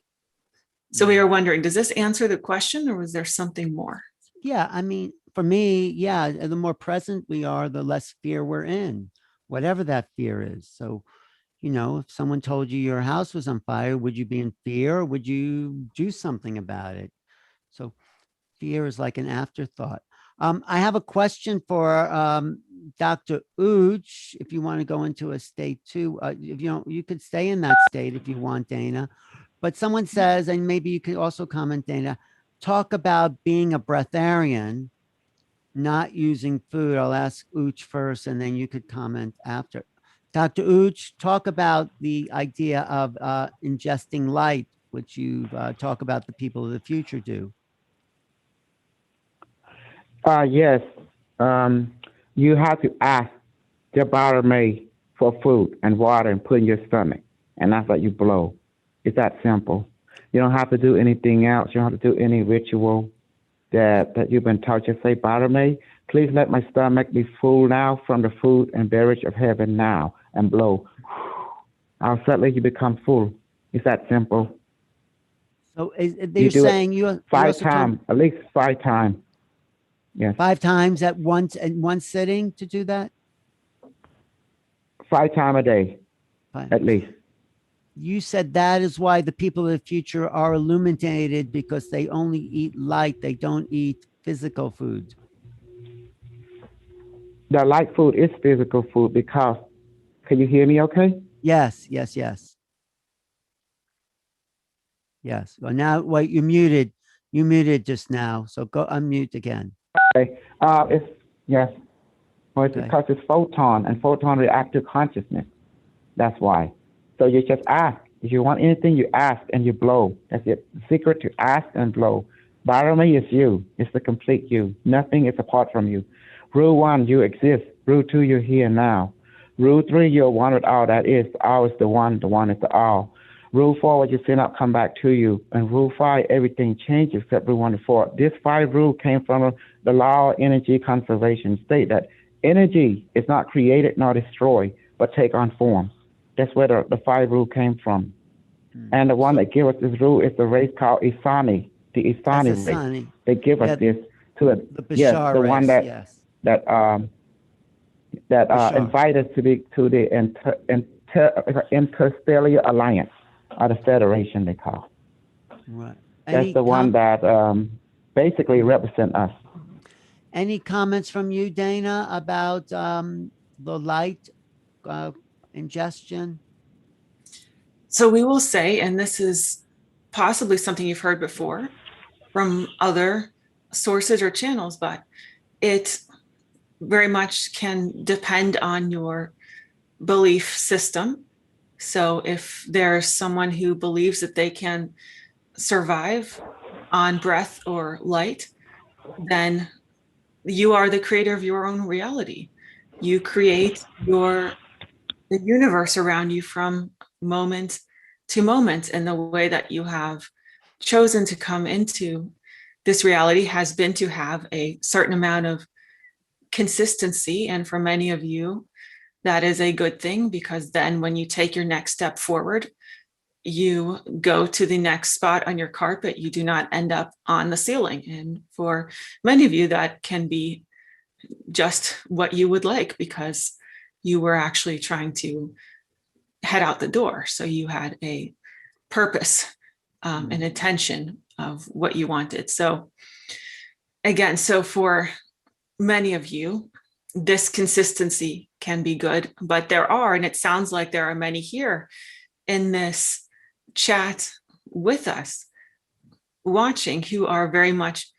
So we are wondering, does this answer the question, or was there something more? Yeah, I mean, for me, yeah, the more present we are, the less fear we're in, whatever that fear is. So, if someone told you your house was on fire, would you be in fear or would you do something about it? So fear is like an afterthought. I have a question for Dr. Uch, if you want to go into a state too. If you could stay in that state if you want, Dana. But someone says, and maybe you could also comment, Dana, talk about being a breatharian, not using food. I'll ask Uch first, and then you could comment after. Dr. Uch, talk about the idea of ingesting light, which you talk about the people of the future do. Yes. You have to ask the barmaid for food and water and put in your stomach, and that's what you blow. It's that simple. You don't have to do anything else. You don't have to do any ritual that you've been taught. Just say, barmaid, please let my stomach be full now from the food and beverage of heaven now, and blow. Suddenly you become full. It's that simple. So they're saying you five times, at least 5 times. Yes. 5 times at once in one sitting to do that? 5 times a day, 5. at least. You said that is why the people of the future are illuminated, because they only eat light. They don't eat physical food. The light food is physical food because, can you hear me okay? Yes. Well, now, wait, you muted just now. So go unmute again. Okay. Yes. Well, it's because it's photon, and photon react to consciousness. That's why. So you just ask. If you want anything, you ask and you blow. That's it. The secret to ask and blow. Barami is you. It's the complete you. Nothing is apart from you. Rule 1, you exist. Rule 2, you're here now. Rule 3, you're one with all that is. All is the one is the all. Rule 4, what you send out come back to you. And rule 5, everything changes except rule 1 to 4. This 5 rule came from the law of energy conservation. State that energy is not created nor destroyed, but take on form. That's where the 5 rule came from. And the one that gave us this rule is the race called Isani, the Isani race. They give us this to the Bashar the race, one that invite us to the Interstellar Alliance, or the Federation they call. Right. That's the one that basically represent us. Any comments from you, Dana, about the light ingestion? So we will say, and this is possibly something you've heard before from other sources or channels, but it very much can depend on your belief system. So if there's someone who believes that they can survive on breath or light, then you are the creator of your own reality. You create the universe around you from moment to moment, and the way that you have chosen to come into this reality has been to have a certain amount of consistency. And for many of you, that is a good thing, because then when you take your next step forward, you go to the next spot on your carpet, you do not end up on the ceiling. And for many of you, that can be just what you would like, because you were actually trying to head out the door. So you had a purpose, an intention of what you wanted. So again, so for many of you, this consistency can be good, but there are, and it sounds like there are many here in this chat with us watching, who are very much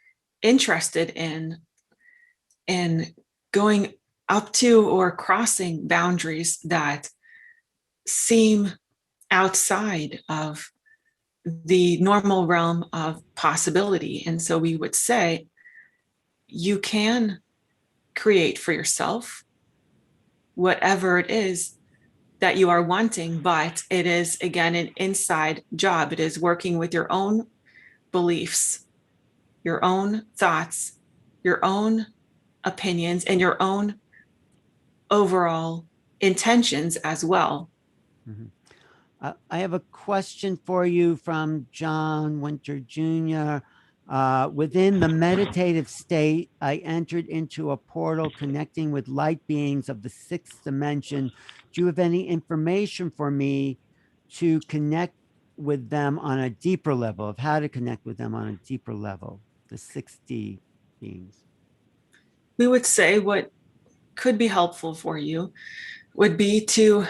interested in going up to or crossing boundaries that seem outside of the normal realm of possibility. And so we would say you can create for yourself whatever it is that you are wanting, but it is, again, an inside job. It is working with your own beliefs, your own thoughts, your own opinions, and your own overall intentions as well. Mm-hmm. I have a question for you from John Winter Jr. Within the meditative state, I entered into a portal connecting with light beings of the sixth dimension. Do you have any information for me to connect with them on a deeper level, of how to connect with them on a deeper level, the 6D beings? We would say what could be helpful for you would be to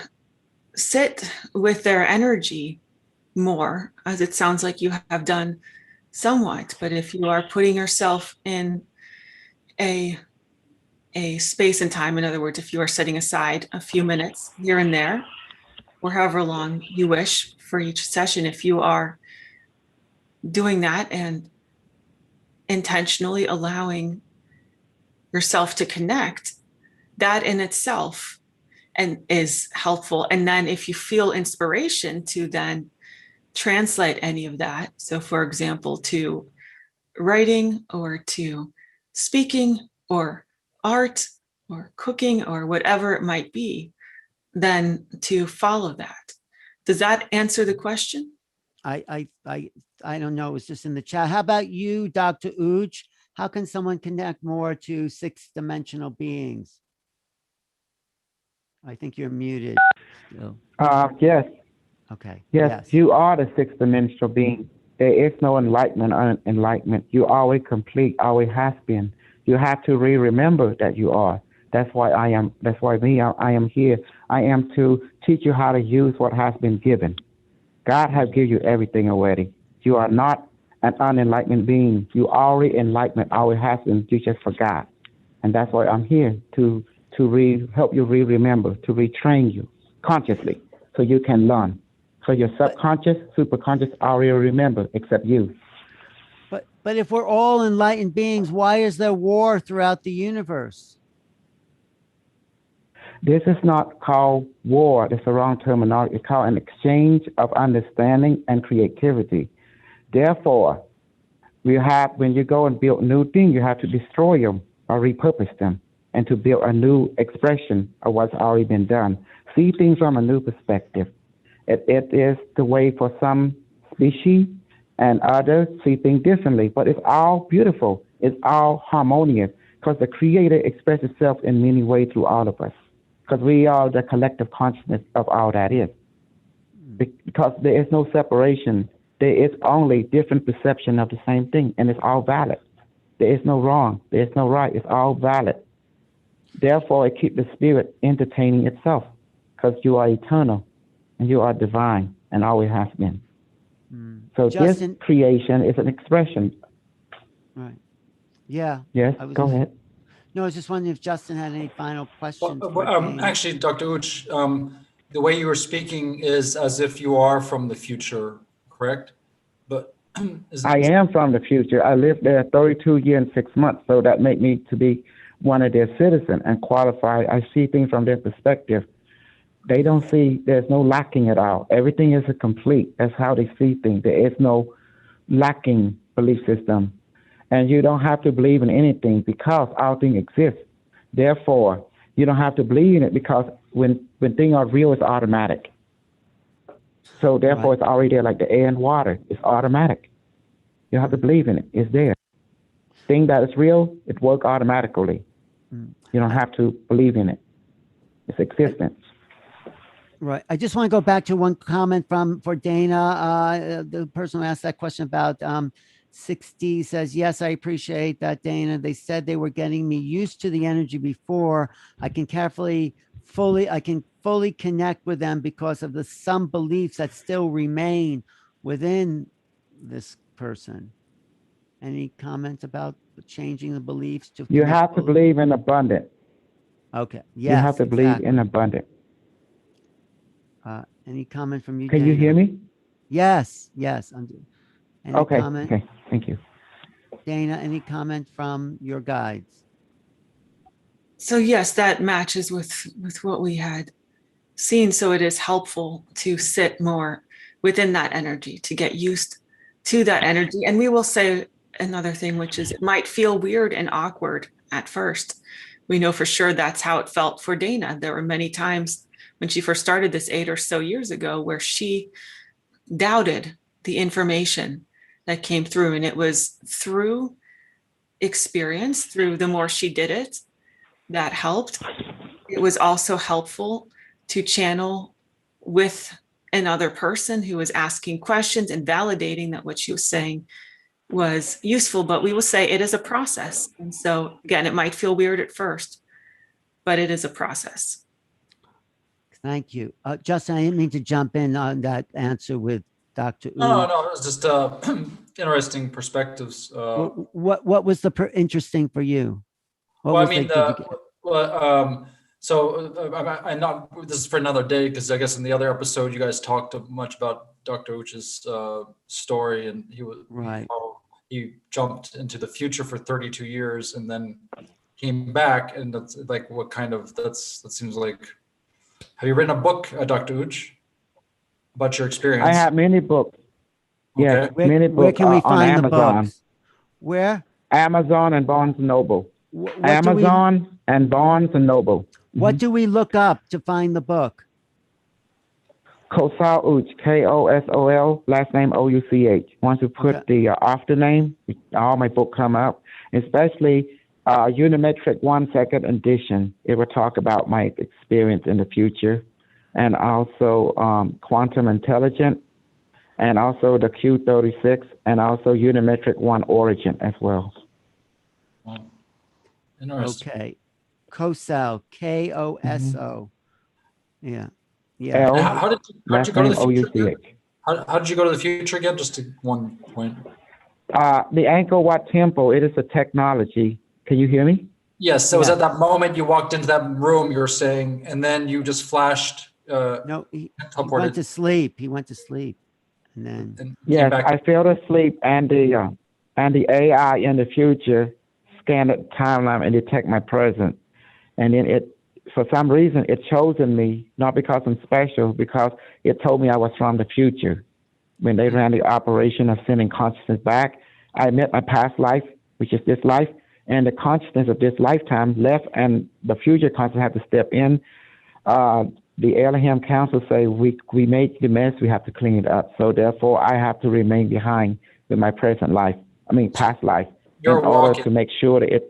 sit with their energy more, as it sounds like you have done somewhat. But if you are putting yourself in a space and time, in other words, if you are setting aside a few minutes here and there, or however long you wish for each session, if you are doing that and intentionally allowing yourself to connect, that in itself and is helpful. And then if you feel inspiration to then translate any of that, so for example, to writing or to speaking or art or cooking or whatever it might be, then to follow that. Does that answer the question? I don't know. It was just in the chat. How about you, Dr. Uj? How can someone connect more to six-dimensional beings? I think you're muted still. Yes. Okay. Yes, you are the sixth dimensional being. There is no enlightenment or enlightenment. You always complete, always has been. You have to remember that you are. That's why I am. That's why I am here. I am to teach you how to use what has been given. God has given you everything already. You are not an unenlightened being. You already enlightenment, always has been. You just forgot. And that's why I'm here to help you remember, to retrain you consciously so you can learn. So your subconscious, superconscious already remember, except you. But if we're all enlightened beings, why is there war throughout the universe? This is not called war. That's the wrong terminology. It's called an exchange of understanding and creativity. Therefore, when you go and build new things, you have to destroy them or repurpose them, and to build a new expression of what's already been done. See things from a new perspective. It is the way for some species and others see things differently, but it's all beautiful. It's all harmonious, because the Creator expresses itself in many ways through all of us, because we are the collective consciousness of all that is. Because there is no separation. There is only different perception of the same thing, and it's all valid. There is no wrong. There is no right. It's all valid. Therefore, it keeps the spirit entertaining itself, because you are eternal and you are divine and always has been. So Justin, this creation is an expression. Right. Yeah. Yes, go ahead. No, I was just wondering if Justin had any final questions. For Dana. Actually, Dr. Uch, the way you were speaking is as if you are from the future, correct? But I am from the future. I lived there 32 years and 6 months, so that made me to be one of their citizens and qualified. I see things from their perspective. They don't see there's no lacking at all. Everything is a complete. That's how they see things. There is no lacking belief system. And you don't have to believe in anything because all things exist. Therefore, you don't have to believe in it because when things are real, it's automatic. So therefore, It's already there like the air and water. It's automatic. You don't have to believe in it. It's there. Thing that is real, it works automatically. You don't have to believe in it. It's existence. Right. I just want to go back to one comment for Dana. The person who asked that question about 60 says, yes, I appreciate that, Dana. They said they were getting me used to the energy before. I can fully connect with them because of some beliefs that still remain within this person. Any comments about changing the beliefs to? You have to believe in abundance. Okay. Yes, you have to believe in abundance. Any comment from you, Can Dana? you hear me? Yes. I'm doing. Any Okay. comment? Okay. Thank you. Dana, any comment from your guides? So yes, that matches with what we had seen. So it is helpful to sit more within that energy, to get used to that energy. And we will say another thing, which is it might feel weird and awkward at first. We know for sure that's how it felt for Dana. There were many times when she first started this 8 or so years ago where she doubted the information that came through. And it was through experience, through the more she did it, that helped. It was also helpful to channel with another person who was asking questions and validating that what she was saying was useful, but we will say it is a process. And so again, it might feel weird at first, but it is a process. Thank you. Justin, I didn't mean to jump in on that answer with Dr. U. No, it was just interesting perspectives. What was the interesting for you? I know this is for another day because I guess in the other episode you guys talked much about Dr. Uch's story, and how he jumped into the future for 32 years and then came back, and that's like that seems like. Have you written a book, Dr. Uch, about your experience? I have many books. Yes, many books. Where can we find on the Amazon. books? Where? Amazon and Barnes & Noble. Amazon and Barnes & Noble. What do we look up to find the book? Kosal Uch, Kosol, last name Ouch. Once you put the after name, all my books come up, especially Unimetric 1 second edition. It will talk about my experience in the future, and also Quantum Intelligent, and also the Q36, and also Unimetric 1 Origin as well. Interesting. Okay. Kosal, Koso. Yeah. How did you go to the future again? How did you go to the future again? Just to one point. The Angkor Wat Temple, it is a technology. Can you hear me? Yes. So was at that moment you walked into that room, you were saying, and then you just flashed. No, he went to sleep. And then. Yes, I fell asleep, and the AI in the future scanned the timeline and detect my presence. And then for some reason, it chosen me, not because I'm special, because it told me I was from the future. When they ran the operation of sending consciousness back, I met my past life, which is this life, and the consciousness of this lifetime left, and the future consciousness had to step in. The Elohim Council say, we made the mess, we have to clean it up. So therefore, I have to remain behind with my past life, in order to make sure that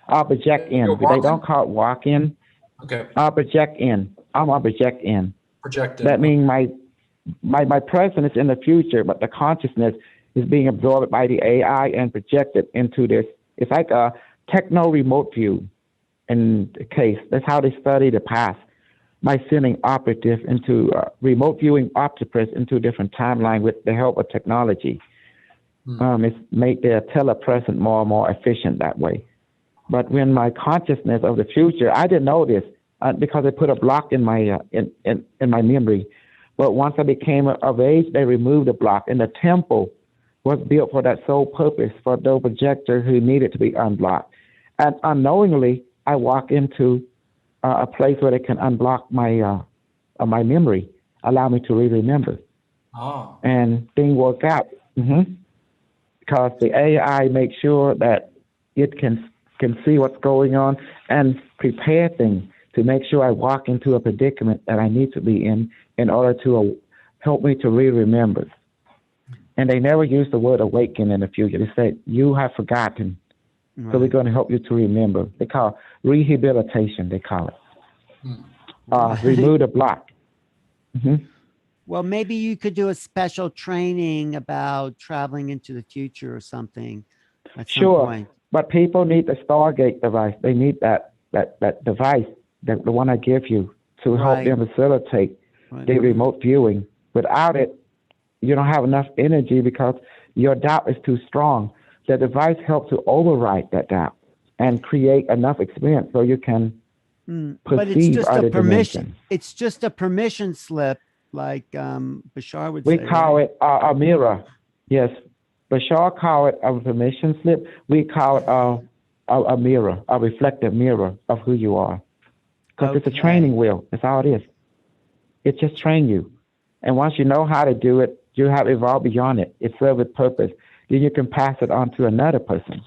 I'll project in. They don't call it walk in. Okay. I'll project in. I'll project in. Projected. That means my presence is in the future, but the consciousness is being absorbed by the AI and projected into this. It's like a techno remote view in the case. That's how they study the past, by sending operative into remote viewing octopus into a different timeline with the help of technology. It's made their telepresent more and more efficient that way. But when my consciousness of the future, I didn't know this because they put a block in my in my memory. But once I became of age, they removed the block, and the temple was built for that sole purpose, for those projectors who needed to be unblocked. And unknowingly, I walk into a place where they can unblock my my memory, allow me to remember. Oh. And things work out. Because the AI makes sure that it can see what's going on and prepare things to make sure I walk into a predicament that I need to be in order to help me to remember. And they never use the word awaken in the future. They say, you have forgotten. Right. So we're going to help you to remember. They call it rehabilitation, they call it. Right. Remove the block. Well, maybe you could do a special training about traveling into the future or something at some point. But people need the Stargate device. They need that device, the one I give you, to help them facilitate the remote viewing. Without it, you don't have enough energy because your doubt is too strong. The device helps to override that doubt and create enough experience so you can perceive other dimensions. It's just a permission slip, like Bashar would say. We call it a mirror. Yes, Bashar call it a permission slip. We call it a mirror, a reflective mirror of who you are. Because it's a training wheel. That's all it is. It just trains you. And once you know how to do it, you have evolved beyond it. It serves its purpose. Then you can pass it on to another person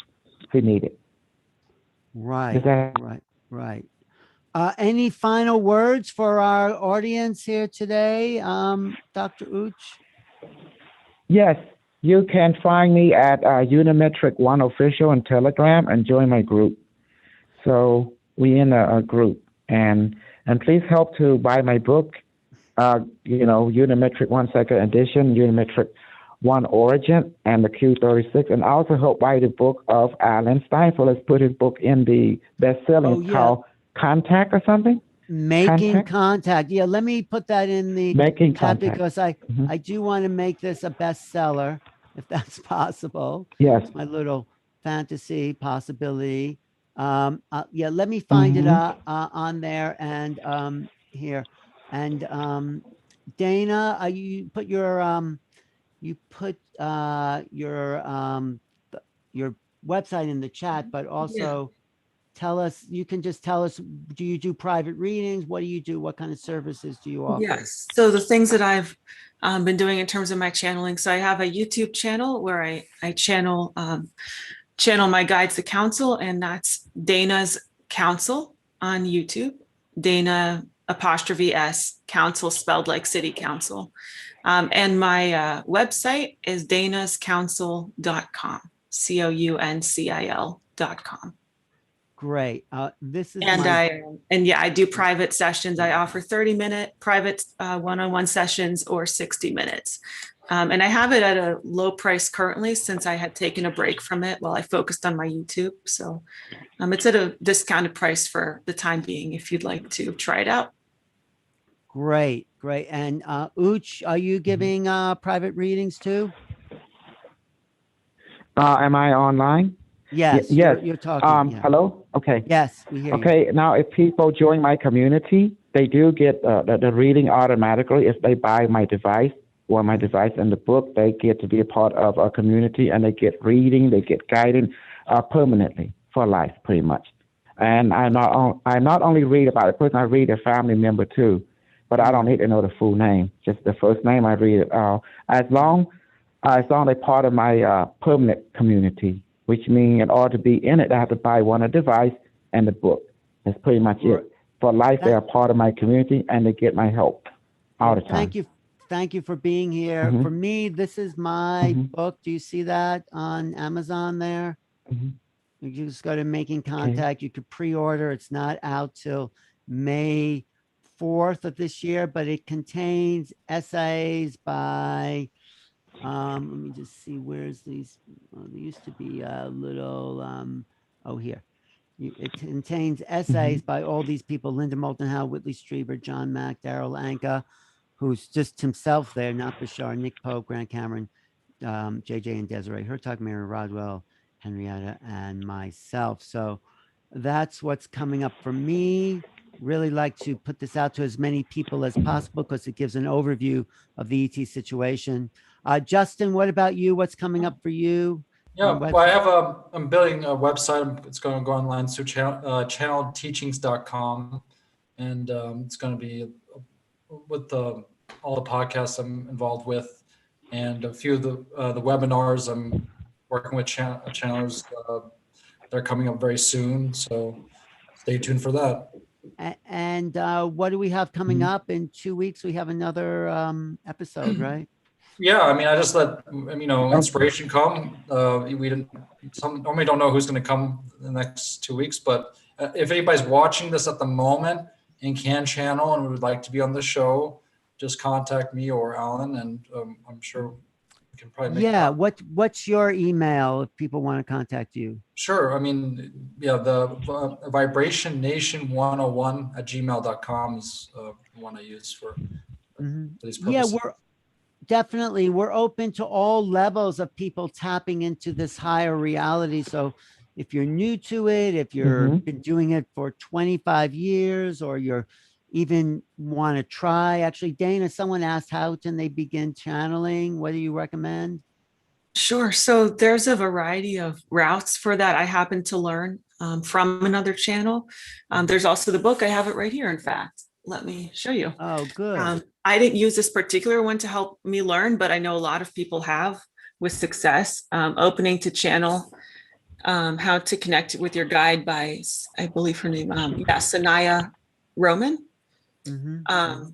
who needs it. Right. Any final words for our audience here today, Dr. Uch? Yes, you can find me at Unimetric One Official on Telegram and join my group. So we in a group, and please help to buy my book. Unimetric One Second Edition, Unimetric One Origin, and the Q36, and also help buy the book of Alan Steinfeld. Let's put his book in the best-selling. It's called Contact or something. Making Contact. Yeah, let me put that in the Making chat Contact. because I do want to make this a bestseller, if that's possible. Yes. It's my little fantasy possibility. Let me find it on there and here. And Dana, you put your website in the chat, but also tell us, you can just tell us, do you do private readings? What do you do? What kind of services do you offer? Yes. So the things that I've been doing in terms of my channeling. So I have a YouTube channel where I channel my guides to counsel, and that's Dana's Counsel on YouTube. Dana '(S) council spelled like city council. And my website is danascouncil.com, COUNCIL.com. Great. This is I do private sessions. I offer 30-minute private one-on-one sessions or 60 minutes. And I have it at a low price currently, since I had taken a break from it while I focused on my YouTube. So it's at a discounted price for the time being, if you'd like to try it out. Great. And Uch, are you giving private readings too? Am I online? Yes. Yes. You're talking. Hello? Okay. Yes, we hear you. Okay, now if people join my community, they do get the reading automatically. If they buy my device and the book, they get to be a part of a community, and they get reading, they get guidance permanently for life, pretty much. And I not only read about a person, I read a family member too, but I don't need to know the full name, just the first name. I read it all. As long they're part of my permanent community, which means in order to be in it, I have to buy a device and the book. That's pretty much it. For life, they are part of my community, and they get my help all the time. Thank you for being here. For me, this is my book. Do you see that on Amazon there? You just go to Making Contact. You could pre-order. It's not out till May 4th of this year, but it contains essays by let me just see, where's these? There used to be a little here. It contains essays by all these people: Linda Moulton Howe, Whitley Strieber, John Mack, Darryl Anka, who's just himself there, not Bashar, Nick Pope, Grant Cameron, JJ and Desiree Hurtak, Marie Rodwell, Henrietta, and myself. So that's what's coming up for me. Really like to put this out to as many people as possible because it gives an overview of the ET situation. Justin, what about you? What's coming up for you? Yeah, well, I have I'm building a website. It's going to go online through channelteachings.com, and it's going to be with all the podcasts I'm involved with, and a few of the webinars. I'm working with channelers that are coming up very soon. So stay tuned for that. And what do we have coming up in 2 weeks? We have another episode, right? Yeah, I mean, I just let inspiration come. We normally don't know who's going to come in the next 2 weeks, but if anybody's watching this at the moment and can channel and would like to be on the show, just contact me or Alan, and I'm sure we can probably make. Yeah, what's your email if people want to contact you? Sure. I mean, yeah, the vibratonnation101@gmail.com is the one I use for these purposes. Yeah, we're open to all levels of people tapping into this higher reality. So if you're new to it, if you've been doing it for 25 years, or you're even want to try, actually, Dana, someone asked, how can they begin channeling? What do you recommend? Sure. So there's a variety of routes for that. I happen to learn from another channel. There's also the book. I have it right here, in fact. Let me show you. Oh, good. I didn't use this particular one to help me learn, but I know a lot of people have with success. Opening to Channel, How to Connect with Your Guide by, I believe her name, Sanaya Roman.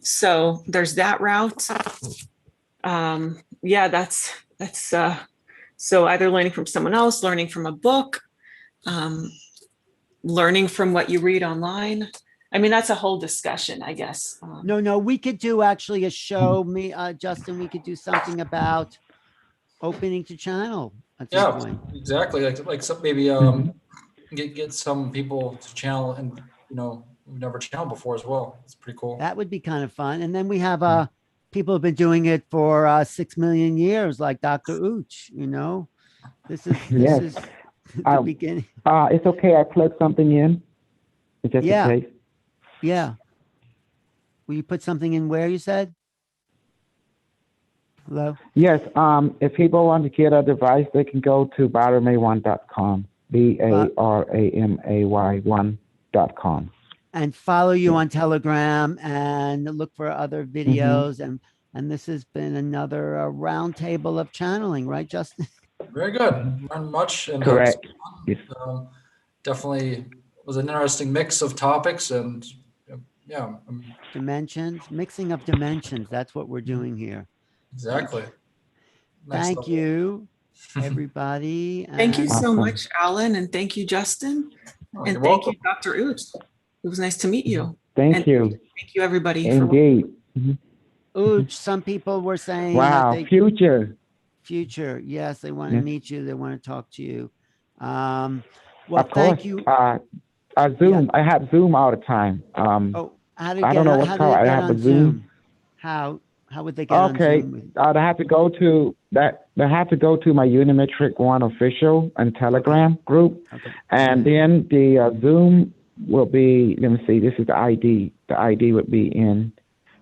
So there's that route. Yeah, that's so either learning from someone else, learning from a book, learning from what you read online. I mean, that's a whole discussion, I guess. No, we could do actually a show, Justin, we could do something about opening to channel at some point. Exactly. Like some, maybe get some people to channel, and we've never channeled before as well. It's pretty cool. That would be kind of fun. And then we have people have been doing it for 6 million years, like Dr. Ooch. This is the beginning. It's okay. I plug something in. It's just in case. Yeah. Will you put something in where you said? Hello? Yes. If people want to get a device, they can go to baramay1.com. BARAMAY1.com. And follow you on Telegram and look for other videos. And this has been another roundtable of channeling, right, Justin? Very good. Learned much. And correct. Yes. Definitely was an interesting mix of topics and dimensions, mixing of dimensions. That's what we're doing here. Exactly. Thank you, everybody. Thank you so much, Alan, and thank you, Justin, and thank you, Dr. Ooch. It was nice to meet you. Thank you. Thank you, everybody. Indeed. Ooch, some people were saying, wow, future. Yes, they want to meet you. They want to talk to you. Well, of thank course. you. Zoom. Yeah. I have Zoom all the time. How do you I don't know what's called. I have a Zoom. How would they get on Zoom? They have to go to that. They have to go to my Unimetric One official and Telegram group, and then the Zoom will be. Let me see. This is the ID. The ID would be in.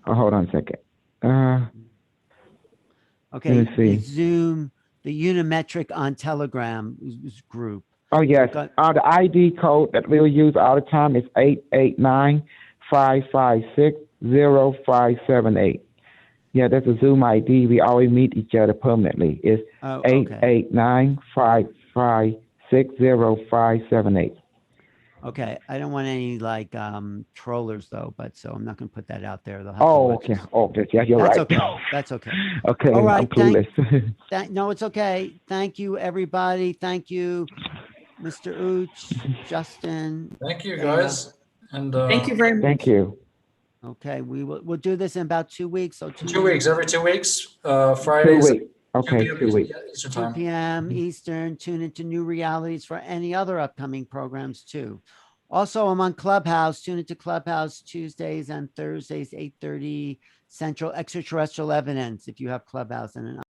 Oh, hold on a second. Okay. Let me see. The Zoom, the Unimetric on Telegram group. Oh yes. The ID code that we'll use all the time is 889-556-0578. Yeah, that's a Zoom ID. We always meet each other permanently. It's 889-556-0578. Okay, I don't want any trollers though, but so I'm not going to put that out there. They'll have okay. Yeah, you're right. Okay. That's okay. Okay. All right. I'm clueless. No, it's okay. Thank you, everybody. Thank you, Mr. Ooch, Justin. Thank you, guys. And thank you very much. Thank you. Okay, we'll do this in about 2 weeks. So 2 weeks, every 2 weeks, Fridays. 2 weeks. Okay, 2 weeks. Eastern time. 2 p.m. Eastern. Tune into New Realities for any other upcoming programs too. Also, I'm on Clubhouse. Tune into Clubhouse Tuesdays and Thursdays, 8:30 Central. Extraterrestrial Evidence. If you have Clubhouse and an